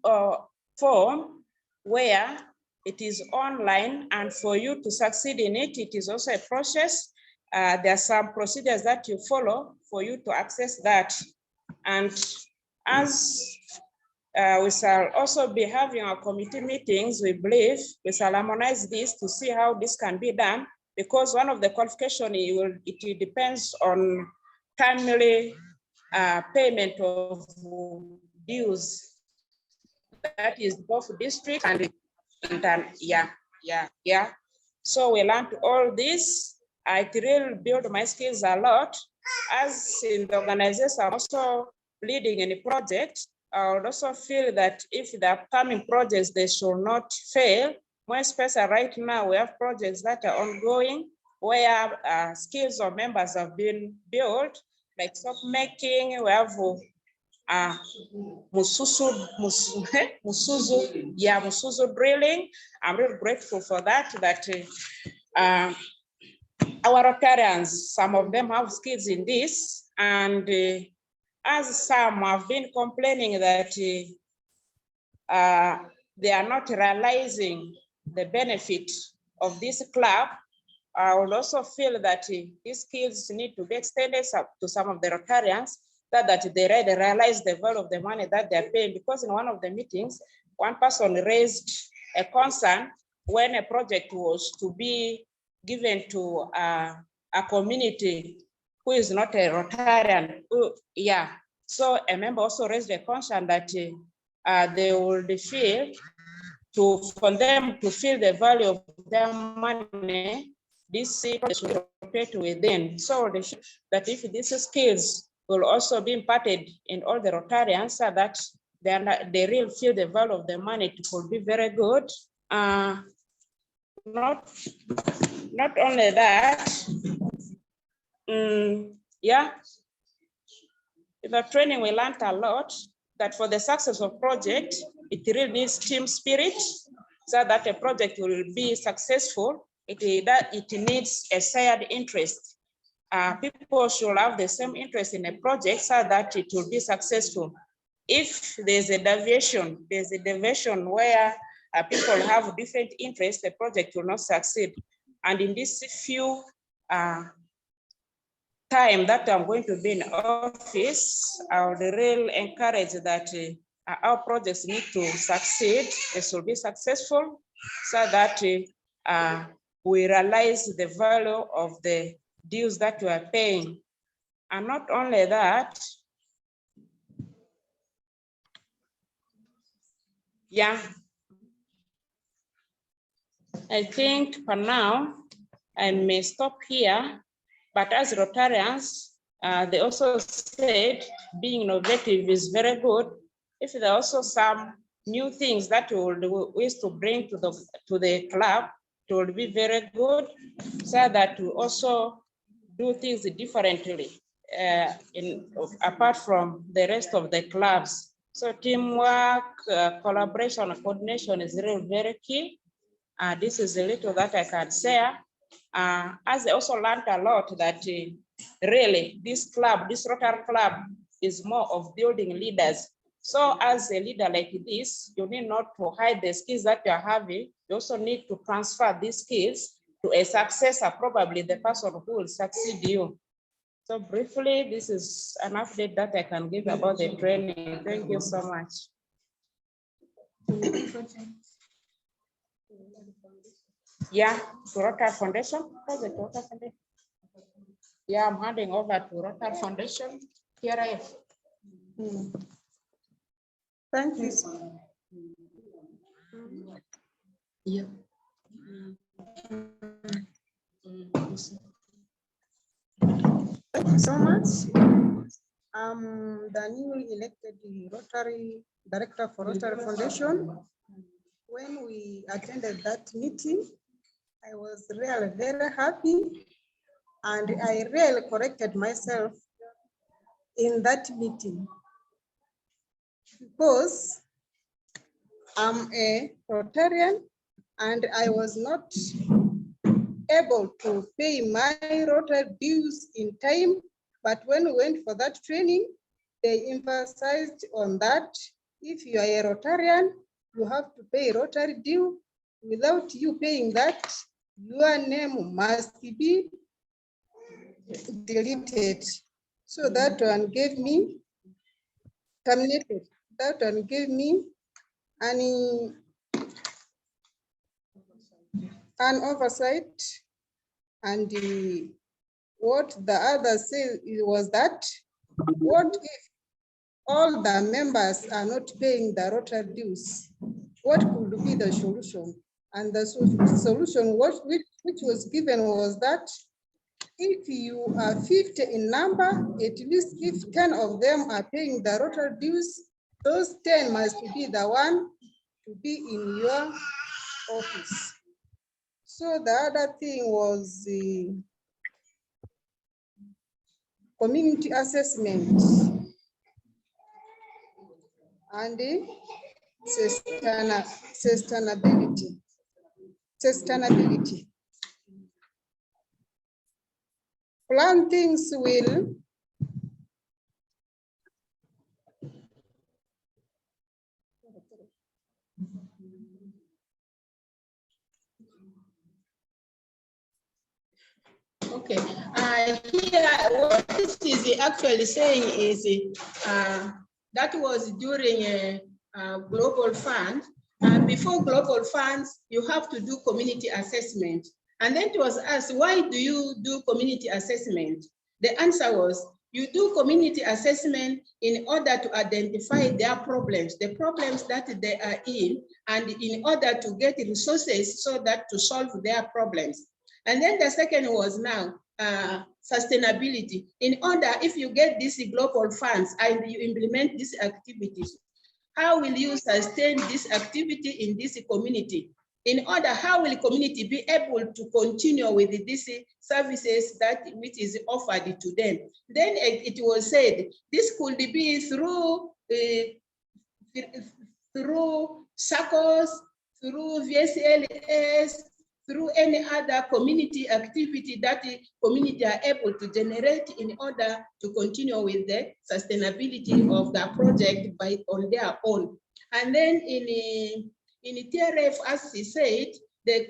form, where it is online, and for you to succeed in it, it is also a process. There are some procedures that you follow for you to access that. And as we shall also be having our committee meetings, we believe we shall harmonize this to see how this can be done, because one of the qualifications, it depends on timely payment of dues. That is both district and yeah. So we learned all this. I really build my skills a lot. As in the organization, I'm also leading any project. I would also feel that if the upcoming projects, they should not fail. More especially right now, we have projects that are ongoing where skills of members have been built, like soap making. We have Musuzu drilling. I'm really grateful for that. Our Rotarians, some of them have skills in this, and as some have been complaining that they are not realizing the benefit of this club, I would also feel that these skills need to be extended to some of the Rotarians, that they really realize the value of the money that they're paying. Because in one of the meetings, one person raised a concern when a project was to be given to a community who is not a Rotarian. Yeah. So a member also raised a concern that they would feel for them to feel the value of their money, this should rotate within. So that if these skills will also be imparted in all the Rotarians, so that they really feel the value of the money, it could be very good. Not only that, yeah, in the training we learned a lot that for the success of project, it really needs team spirit, so that a project will be successful. It needs a shared interest. People should have the same interest in a project so that it will be successful. If there's a deviation, where people have different interests, the project will not succeed. And in this few time that I'm going to be in office, I would really encourage that our projects need to succeed, they should be successful, so that we realize the value of the dues that we are paying. And not only that, yeah, I think for now, I may stop here, but as Rotarians, they also said being innovative is very good. If there are also some new things that we would wish to bring to the club, it would be very good, so that we also do things differently apart from the rest of the clubs. So teamwork, collaboration, and coordination is really very key. This is a little that I can share. As I also learned a lot that really this Rotary Club is more of building leaders. So as a leader like this, you need not to hide the skills that you are having. You also need to transfer these skills to a successor, probably the person who will succeed you. So briefly, this is an update that I can give about the training. Thank you so much. Yeah, to Rotary Foundation. Yeah, I'm handing over to Rotary Foundation. Here I am. Thank you. Yeah. Thank you so much. I'm the newly elected Rotary Director for Rotary Foundation. When we attended that meeting, I was really very happy, and I really corrected myself in that meeting because I'm a Rotarian and I was not able to pay my Rotary dues in time. But when we went for that training, they emphasized on that. If you are a Rotarian, you have to pay Rotary due. Without you paying that, your name must be deleted. So that one gave me terminated. That one gave me an oversight. And what the other said was that, what if all the members are not paying the Rotary dues? What could be the solution? And the solution which was given was that if you are 50 in number, at least if 10 of them are paying the Rotary dues, those 10 must be the one to be in your office. So the other thing was the community assessment and the sustainability. Plan things will Okay. Here, what this is actually saying is that was during a global fund. And before global funds, you have to do community assessment. And then it was asked, why do you do community assessment? The answer was, You do community assessment in order to identify their problems, the problems that they are in, and in order to get resources so that to solve their problems. And then the second was now sustainability. In order, if you get these global funds and you implement these activities, how will you sustain this activity in this community? In order, how will community be able to continue with these services that which is offered to them? Then it was said this could be through SACCOs, through VSLS, through any other community activity that the community are able to generate in order to continue with the sustainability of the project on their own. And then in TRF, as he said, the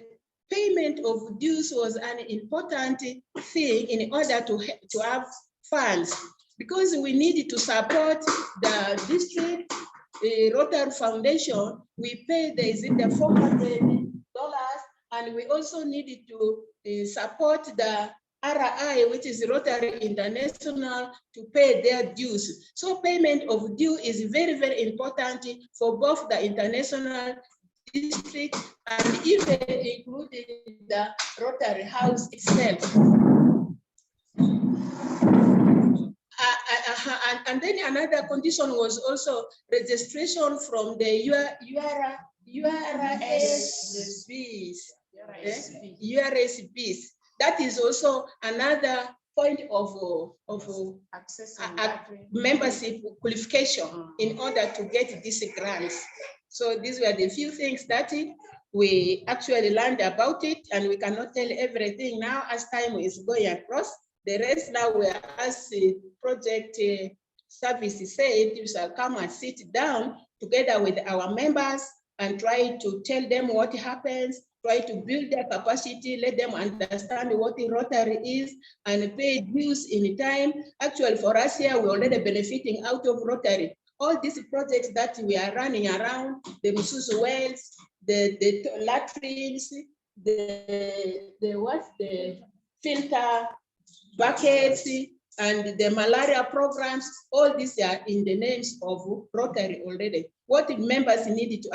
payment of dues was an important thing in order to have funds, because we needed to support the district Rotary Foundation. We paid the $400, and we also needed to support the RI, which is Rotary International, to pay their dues. So payment of due is very, very important for both the international district and even including the Rotary House itself. And then another condition was also registration from the URSBs. That is also another point of membership qualification in order to get these grants. So these were the few things that we actually learned about it, and we cannot tell everything now as time is going across. The rest now, as the project service said, you shall come and sit down together with our members and try to tell them what happens, try to build their capacity, let them understand what the Rotary is, and pay dues in time. Actually, for us here, we're already benefiting out of Rotary. All these projects that we are running around, the Mususu wells, the latrines, the filter buckets, and the malaria programs, all these are in the names of Rotary already. What the members need to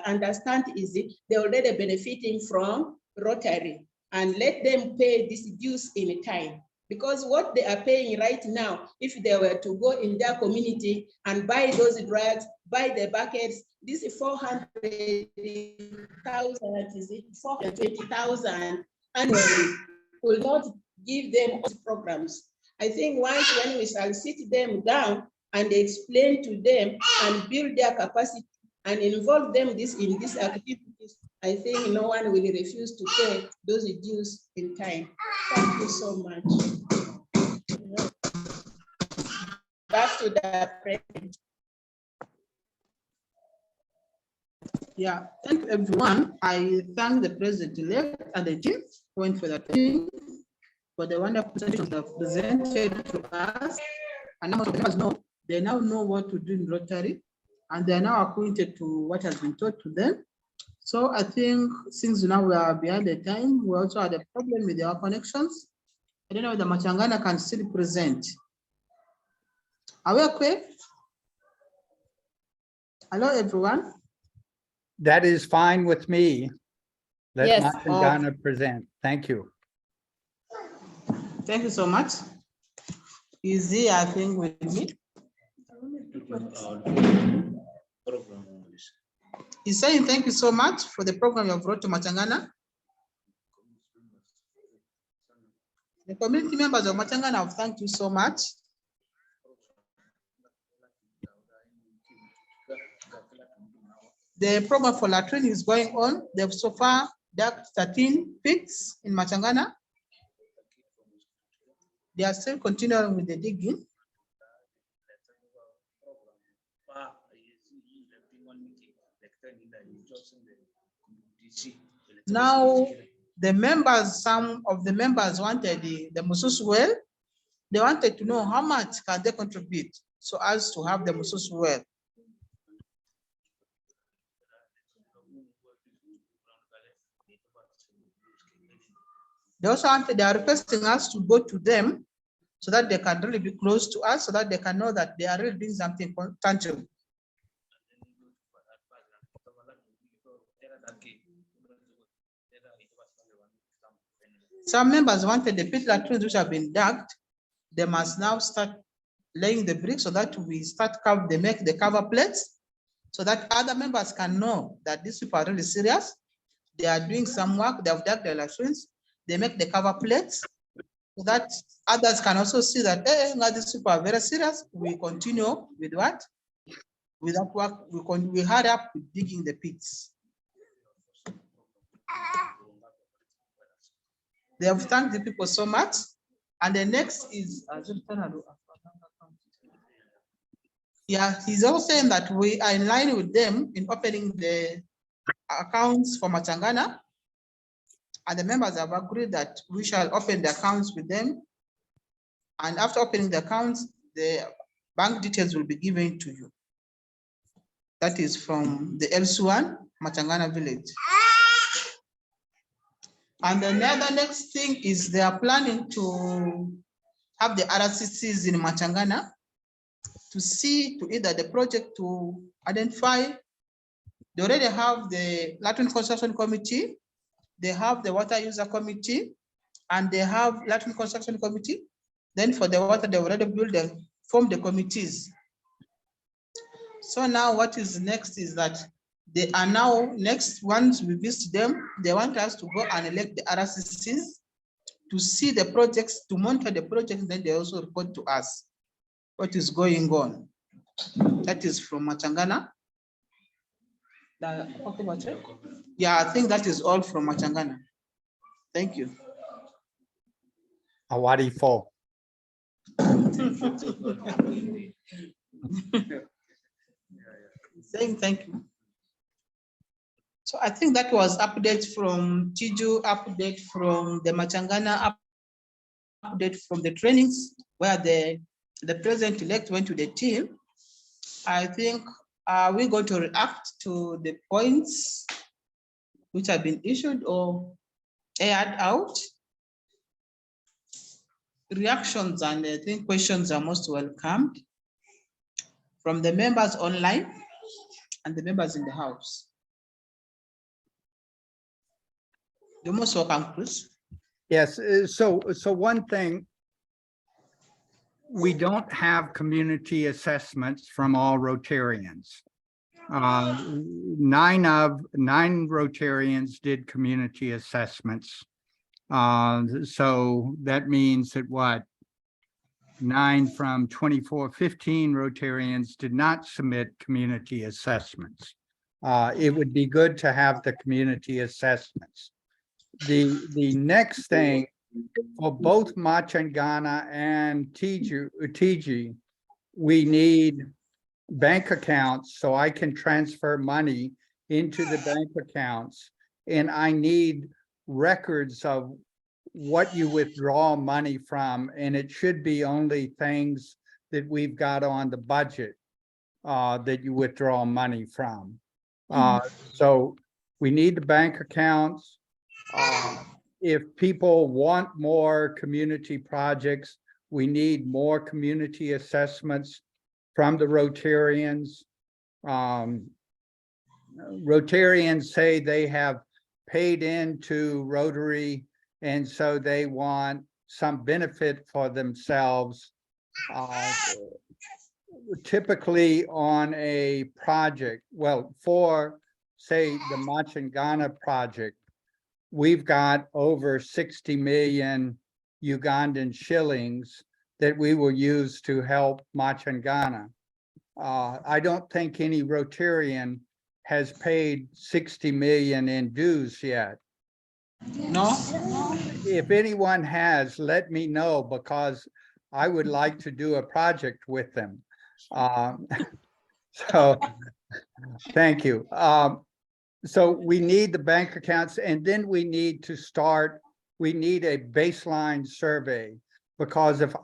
understand is they're already benefiting from Rotary, and let them pay these dues in time. Because what they are paying right now, if they were to go in their community and buy those drugs, buy the buckets, this is 400,000, is it 420,000 annually, will not give them programs. I think once when we shall sit them down and explain to them and build their capacity and involve them in these activities, I think no one will refuse to pay those dues in time. Thank you so much. Back to the president. Yeah, thank you everyone. I thank the president-elect and the team went for the team for the wonderful presentations that have presented to us. And now the members know, they now know what to do in Rotary, and they are now acquainted to what has been taught to them. So I think since now we are behind the time, we also had a problem with our connections. I don't know if the Machangana can still present. Are we okay? Hello, everyone. That is fine with me. Let Yes. Machangana present. Thank you. Thank you so much. Is he, I think, with me? He's saying thank you so much for the program you have brought to Machangana. The community members of Machangana have thanked you so much. The program for latrine is going on. They've so far dug 13 pits in Machangana. They are still continuing with the digging. Now, the members, some of the members wanted the Mususu well. They wanted to know how much can they contribute so as to have the Mususu well. They also wanted, they are requesting us to go to them so that they can really be close to us, so that they can know that they are really doing something tangible. Some members wanted the pit latrines which have been dug. They must now start laying the bricks so that we start they make the cover plates, so that other members can know that these people are really serious. They are doing some work. They have dug the latrines. They make the cover plates, so that others can also see that, hey, these people are very serious. We continue with what? With that work, we hurry up with digging the pits. They have thanked the people so much. And the next is, yeah, he's also saying that we are in line with them in opening the accounts for Machangana. And the members have agreed that we shall open the accounts with them. And after opening the accounts, the bank details will be given to you. That is from the LC1, Machangana village. And then the other next thing is they are planning to have the RCCs in Machangana to see to either the project to identify. They already have the Latin Construction Committee, they have the Water User Committee, and they have Latin Construction Committee. Then for the water, they already form the committees. So now what is next is that they are now, next once we visit them, they want us to go and elect the RCCs to see the projects, to monitor the projects, then they also report to us what is going on. That is from Machangana. Yeah, I think that is all from Machangana. Thank you. Awadi fo. Saying thank you. So I think that was update from Tiju, update from the Machangana, update from the trainings where the president-elect went to the team. I think we're going to react to the points which have been issued or aired out. Reactions and I think questions are most welcomed from the members online and the members in the house. You're most welcome, Chris. Yes, so one thing, we don't have community assessments from all Rotarians. 9 Rotarians did community assessments. So that means that what? 9 from 24, 15 Rotarians did not submit community assessments. It would be good to have the community assessments. The next thing for both Machangana and TG, we need bank accounts so I can transfer money into the bank accounts, and I need records of what you withdraw money from, and it should be only things that we've got on the budget that you withdraw money from. So we need the bank accounts. If people want more community projects, we need more community assessments from the Rotarians. Rotarians say they have paid into Rotary, and so they want some benefit for themselves. Typically on a project, well, for say the Machangana project, we've got over 60 million Ugandan shillings that we will use to help Machangana. I don't think any Rotarian has paid 60 million in dues yet. No? If anyone has, let me know, because I would like to do a project with them. So thank you. So we need the bank accounts, and then we need to start, we need a baseline survey, because if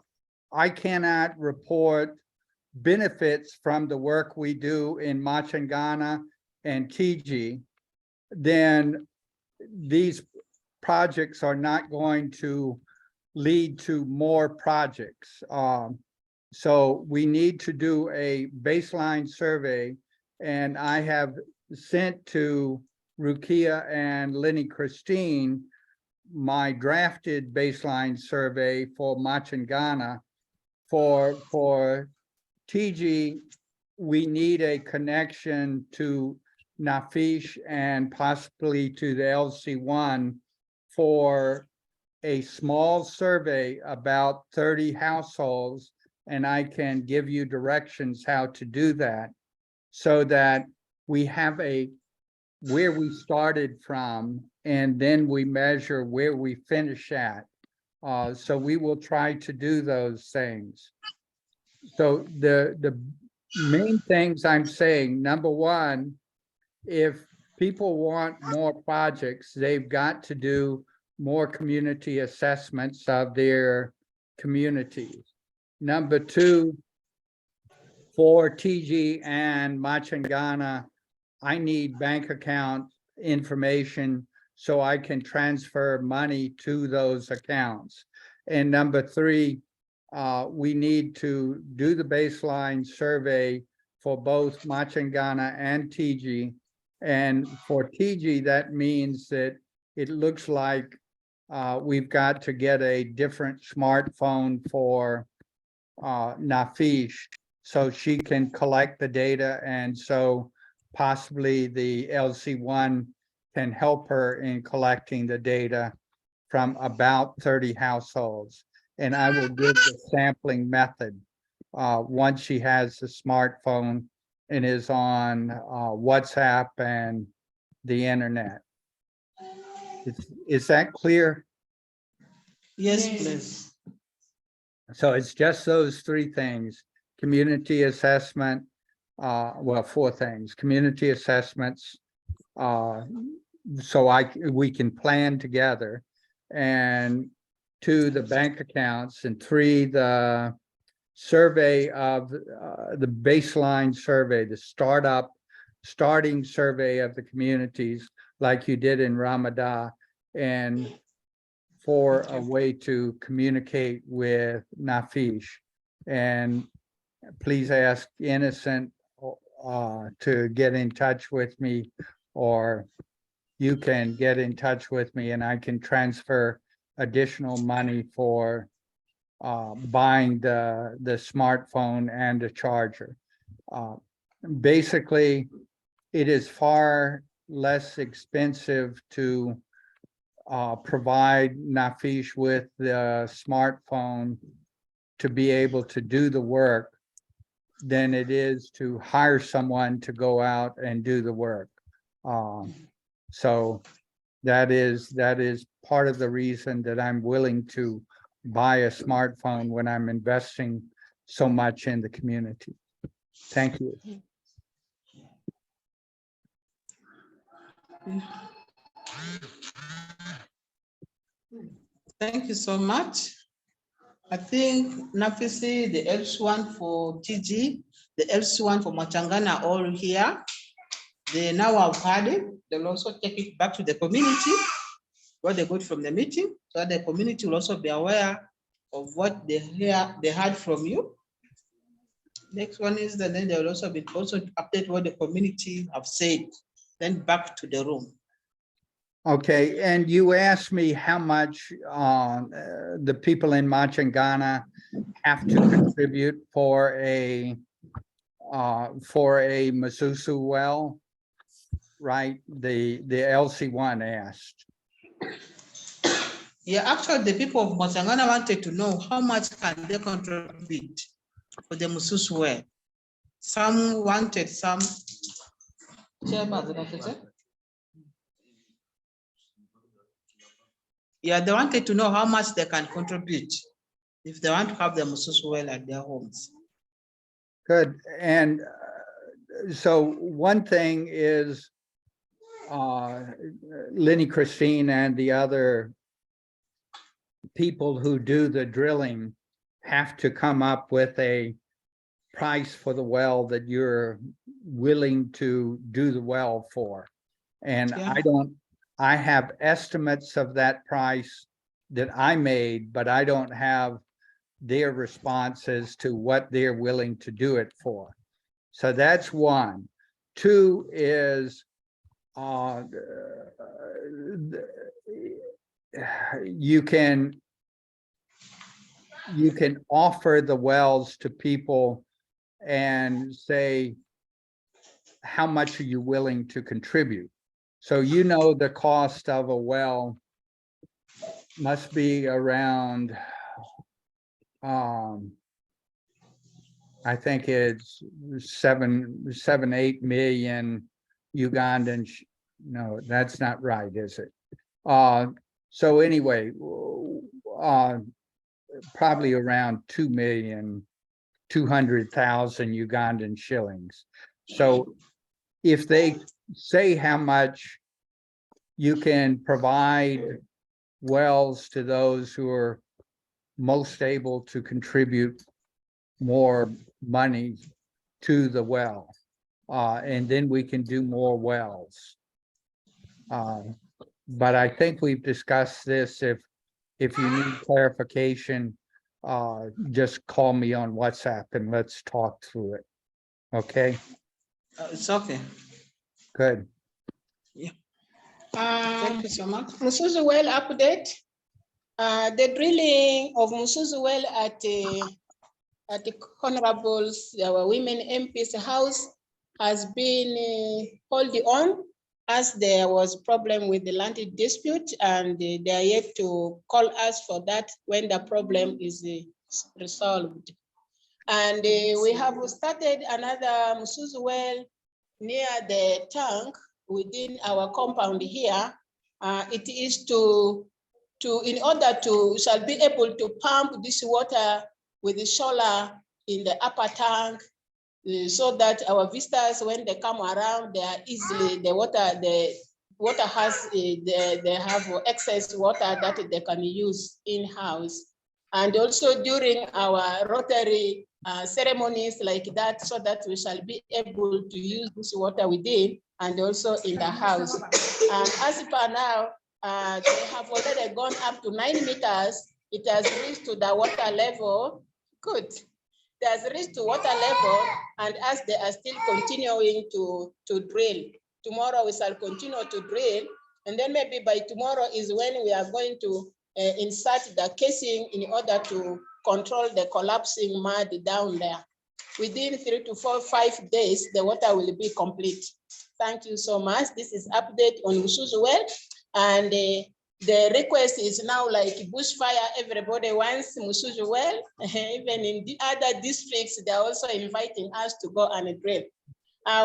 I cannot report benefits from the work we do in Machangana and TG, then these projects are not going to lead to more projects. So we need to do a baseline survey, and I have sent to Rukia and Lenny Christine my drafted baseline survey for Machangana. For TG, we need a connection to Nafish and possibly to the LC1 for a small survey about 30 households, and I can give you directions how to do that so that we have where we started from, and then we measure where we finish at. So we will try to do those things. So the main things I'm saying, number one, if people want more projects, they've got to do more community assessments of their communities. Number two, for TG and Machangana, I need bank account information so I can transfer money to those accounts. And number three, we need to do the baseline survey for both Machangana and TG. And for TG, that means that it looks like we've got to get a different smartphone for Nafish so she can collect the data, and so possibly the LC1 can help her in collecting the data from about 30 households. And I will give the sampling method once she has the smartphone and is on WhatsApp and the internet. Is that clear? Yes, please. So it's just those three things: community assessment, well, four things: community assessments, so we can plan together, and two, the bank accounts, and three, the survey of the baseline survey, the starting survey of the communities like you did in Ramadan, and for a way to communicate with Nafish. And please ask Innocent to get in touch with me, or you can get in touch with me and I can transfer additional money for buying the smartphone and the charger. Basically, it is far less expensive to provide Nafish with the smartphone to be able to do the work than it is to hire someone to go out and do the work. So that is part of the reason that I'm willing to buy a smartphone when I'm investing so much in the community. Thank you. Thank you so much. I think Nafisi, the LC1 for TG, the LC1 for Machangana are all here. They now have had it. They'll also take it back to the community, what they got from the meeting, so that the community will also be aware of what they heard from you. Next one is that then they will also update what the community have said, then back to the room. Okay, and you asked me how much the people in Machangana have to contribute for a Masusu well, right? The LC1 asked. Yeah, actually, the people of Machangana wanted to know how much can they contribute for the Mususu well. Some wanted some. Yeah, they wanted to know how much they can contribute if they want to have the Mususu well at their homes. Good, and so one thing is Lenny Christine and the other people who do the drilling have to come up with a price for the well that you're willing to do the well for. And Yeah. I have estimates of that price, that I made, but I don't have their responses to what they're willing to do it for. So that's one. Two is you can offer the wells to people and say, how much are you willing to contribute? So you know the cost of a well must be around I think it's 8 million Ugandan. No, that's not right, is it? So anyway, probably around 2,200,000 Ugandan shillings. So if they say how much you can provide wells to those who are most able to contribute more money to the well, and then we can do more wells. But I think we've discussed this. If you need clarification, just call me on WhatsApp and let's talk through it. Okay, It's okay. good. Thank you so much. Musuzu well update. The drilling of Musuzu well at the Honorable's, our women MP's house has been holding on as there was problem with the land dispute, and they are yet to call us for that when the problem is resolved. And we have started another Musuzu well near the tank within our compound here. It is in order to shall be able to pump this water with the solar in the upper tank, so that our visitors, when they come around, they are easily, the water has, they have excess water that they can use in-house. And also during our Rotary ceremonies like that, so that we shall be able to use this water within and also in the house. And as per now, they have already gone up to 9 meters. It has reached to the water level. Good. It has reached to water level, and as they are still continuing to drill. Tomorrow we shall continue to drill, and then maybe by tomorrow is when we are going to insert the casing in order to control the collapsing mud down there. Within 3 to 5 days, the water will be complete. Thank you so much. This is update on Musuzu well, and the request is now like bushfire. Everybody wants Musuzu well. Even in the other districts, they're also inviting us to go and drill.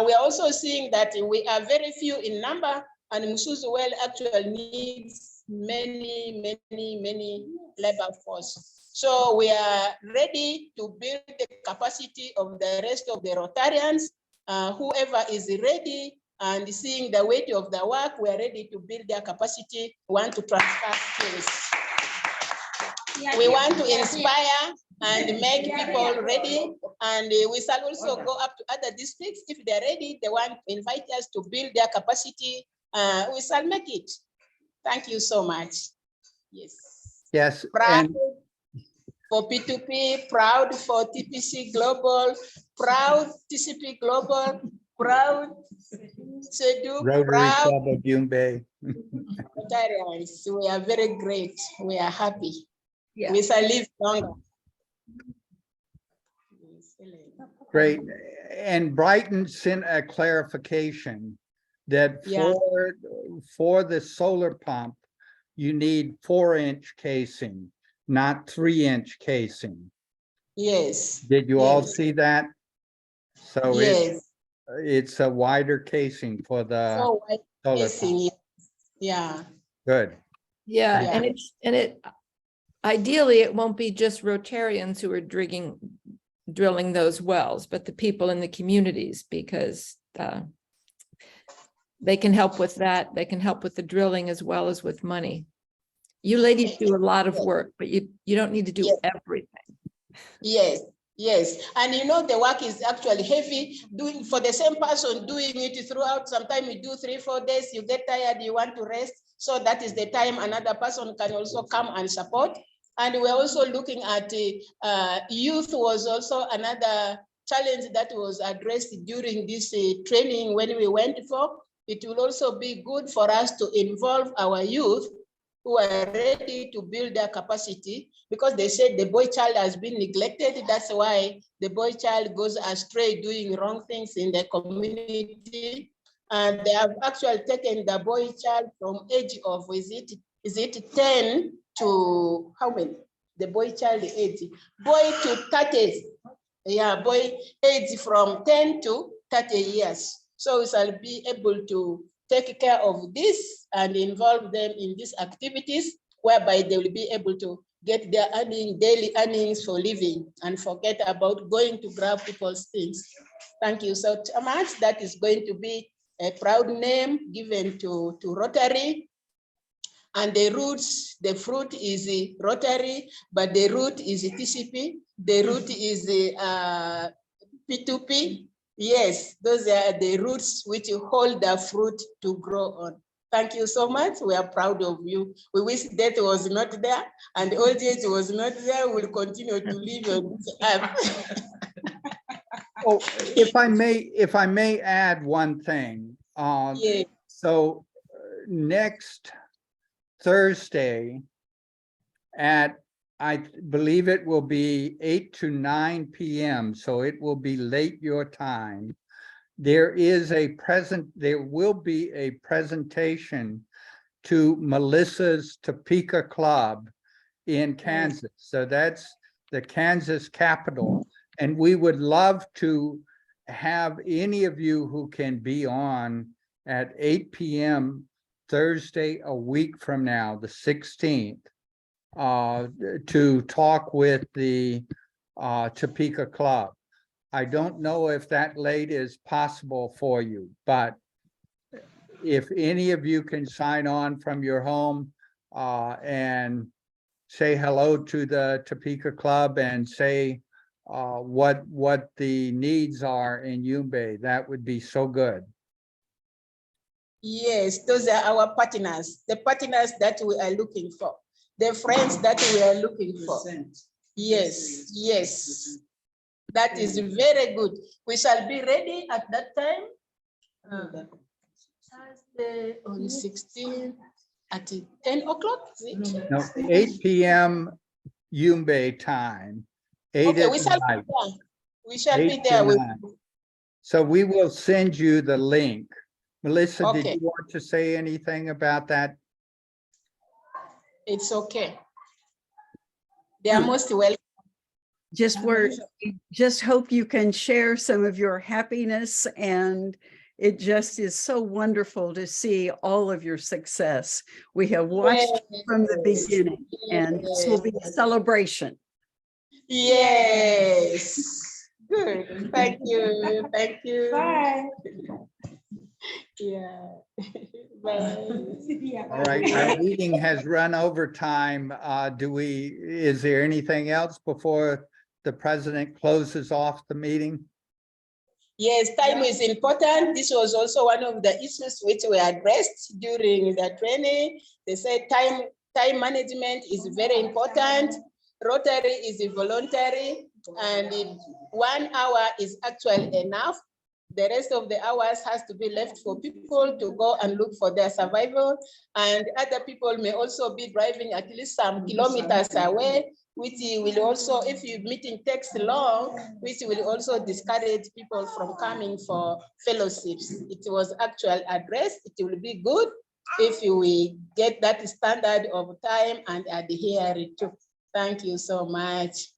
We are also seeing that we are very few in number, and Musuzu well actually needs many labor force. So we are ready to build the capacity of the rest of the Rotarians. Whoever is ready and seeing the weight of the work, we are ready to build their capacity. We want to transfer skills. We want to inspire and make people ready. And we shall also go up to other districts. If they're ready, they want to invite us to build their capacity. We shall make it. Thank you so much. Yes. Yes. Proud And for P2P, proud for TPC Global, proud TCP Global, proud Sedu, Rotary proud Club of Yumbe. Rotarians. We are very great. We are happy. Yeah. We shall live longer. Great. And Brighton sent a clarification that Yeah. for the solar pump, you need 4-inch casing, not 3-inch casing. Yes. Did you all Yes. see that? So Yes. it's a wider casing for the So I solar guessing, pump. yeah. Good. Yeah, Yeah. and it ideally it won't be just Rotarians who are drilling those wells, but the people in the communities, because they can help with that. They can help with the drilling as well as with money. You ladies do a lot of work, but you don't need to do Yes. everything. Yes. Yes, and you know the work is actually heavy. Doing for the same person doing it throughout. Sometimes you do 3-4 days, you get tired, you want to rest. So that is the time another person can also come and support. And we're also looking at youth was also another challenge that was addressed during this training when we went for. It will also be good for us to involve our youth who are ready to build their capacity, because they said the boy child has been neglected. That's why the boy child goes astray doing wrong things in the community. And they have actually taken the boy child from age of, is it 10 to how many? The boy child age, boy to 30. Yeah, boy age from 10 to 30 years. So we shall be able to take care of this and involve them in these activities, whereby they will be able to get their daily earnings for living and forget about going to grab people's things. Thank you so much. That is going to be a proud name given to Rotary. And the roots, the fruit is Rotary, but the root is TCP. The root is P2P. Yes, those are the roots which hold the fruit to grow on. Thank you so much. We are proud of you. We wish that was not there and old age was not there. We'll continue to live on this earth. Oh, if I may add one thing. Yeah. So next Thursday at, I believe it will be 8 to 9 p.m. So it will be late your time. There will be a presentation to Melissa's Topeka Club in Kansas. So that's the Kansas capital. And we would love to have any of you who can be on at 8 p.m. Thursday, a week from now, the 16th, to talk with the Topeka Club. I don't know if that late is possible for you, but if any of you can sign on from your home and say hello to the Topeka Club and say what the needs are in Yumbe, that would be so good. Yes, those are our partners, the partners that we are looking for, the friends that we are looking for. Yes, yes. That is very good. We shall be ready at that time. Thursday on 16th at 10 o'clock. No, 8 p.m. Yumbe time. 8 Okay, at we shall night. be there. We shall 8 be to there. 9. So we will send you the link. Melissa, Okay. did you want to say anything about that? It's okay. They are most welcome. Just hope you can share some of your happiness, and it just is so wonderful to see all of your success. We have watched from the beginning, and this will be a celebration. Yes. Good. Thank you. Thank you. Bye. Yeah. Bye. All right, our meeting has run over time. Is there anything else before the president closes off the meeting? Yes, time is important. This was also one of the issues which were addressed during the training. They said time management is very important. Rotary is voluntary, and 1 hour is actually enough. The rest of the hours has to be left for people to go and look for their survival. And other people may also be driving at least some kilometers away, which will also, if your meeting takes long, which will also discourage people from coming for fellowships. It was actually addressed. It will be good if we get that standard of time and adhere to. Thank you so much.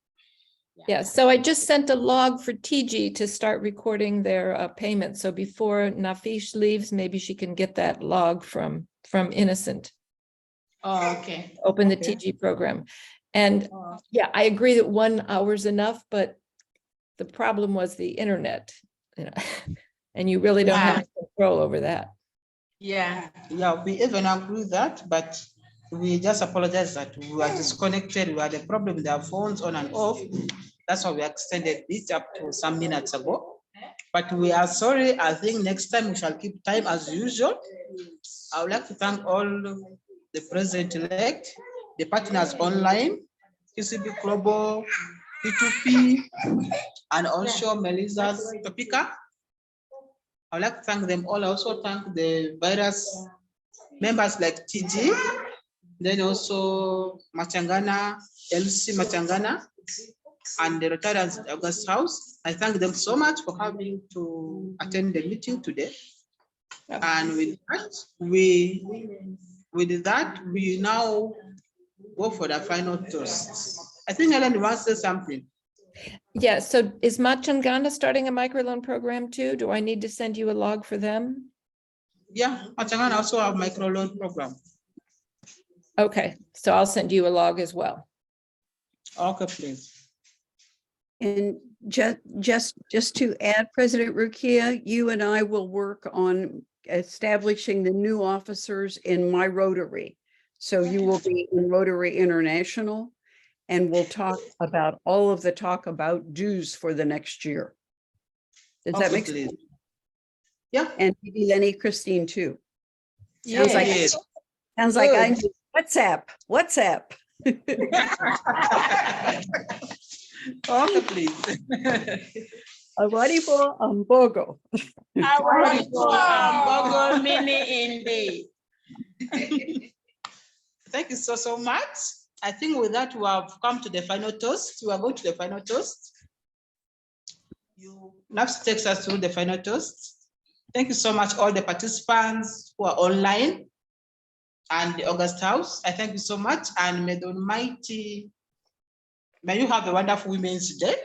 Yeah, so I just sent a log for TG to start recording their payment. So before Nafish leaves, maybe she can get that log from Innocent. Oh, okay. Open the Okay. TG program. And yeah, I agree that 1 hour is enough, but the problem was the internet, and you really don't have control over that. Yeah, we even agree that, but we just apologize that we were disconnected. We had a problem with our phones on and off. That's why we extended this up to some minutes ago. But we are sorry. I think next time we shall keep time as usual. I would like to thank all the president-elect, the partners online, PCB Global, P2P, and also Melissa's Topeka. I would like to thank them all. I also thank the various members like TG, then also Machangana, LC Machangana, and the Rotarians at August House. I thank them so much for having to attend the meeting today. And with that, we now go for the final toast. I think Helen wants to say something. Yeah, so is Machangana starting a microloan program too? Do I need to send you a log for them? Yeah, Machangana also have microloan program. Okay, so I'll send you a log as well. Okay, please. And just to add, President Rukia, you and I will work on establishing the new officers in my Rotary. So you will be in Rotary International, and we'll talk about all of the talk about dues for the next year. Does that make sense? Yeah. And maybe Lenny, Christine too. Sounds like I need WhatsApp. Okay, please. Awaribo Ambogo. Ambogo mini indeed. Thank you so much. I think with that, we have come to the final toast. We are going to the final toast. You Naps takes us through the final toast. Thank you so much, all the participants who are online and the August House. I thank you so much, and may the Almighty, may you have a wonderful Women's Day.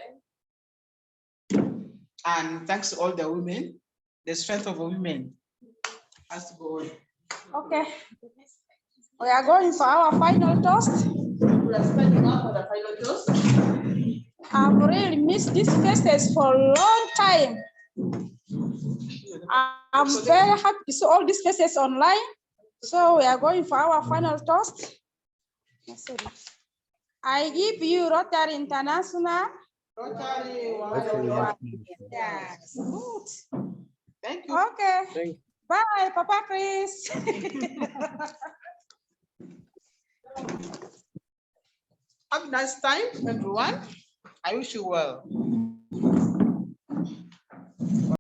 And thanks to all the women, the strength of women has to go on. Okay. We are going for our final toast. We are spending up for the final toast. I've really missed these faces for a long time. I'm very happy to see all these faces online. So we are going for our final toast. I give you Rotary International. Rotary. Yes, good. Thank you. Okay. Thank you. Bye, Papa Chris. Have a nice time, everyone. I wish you well.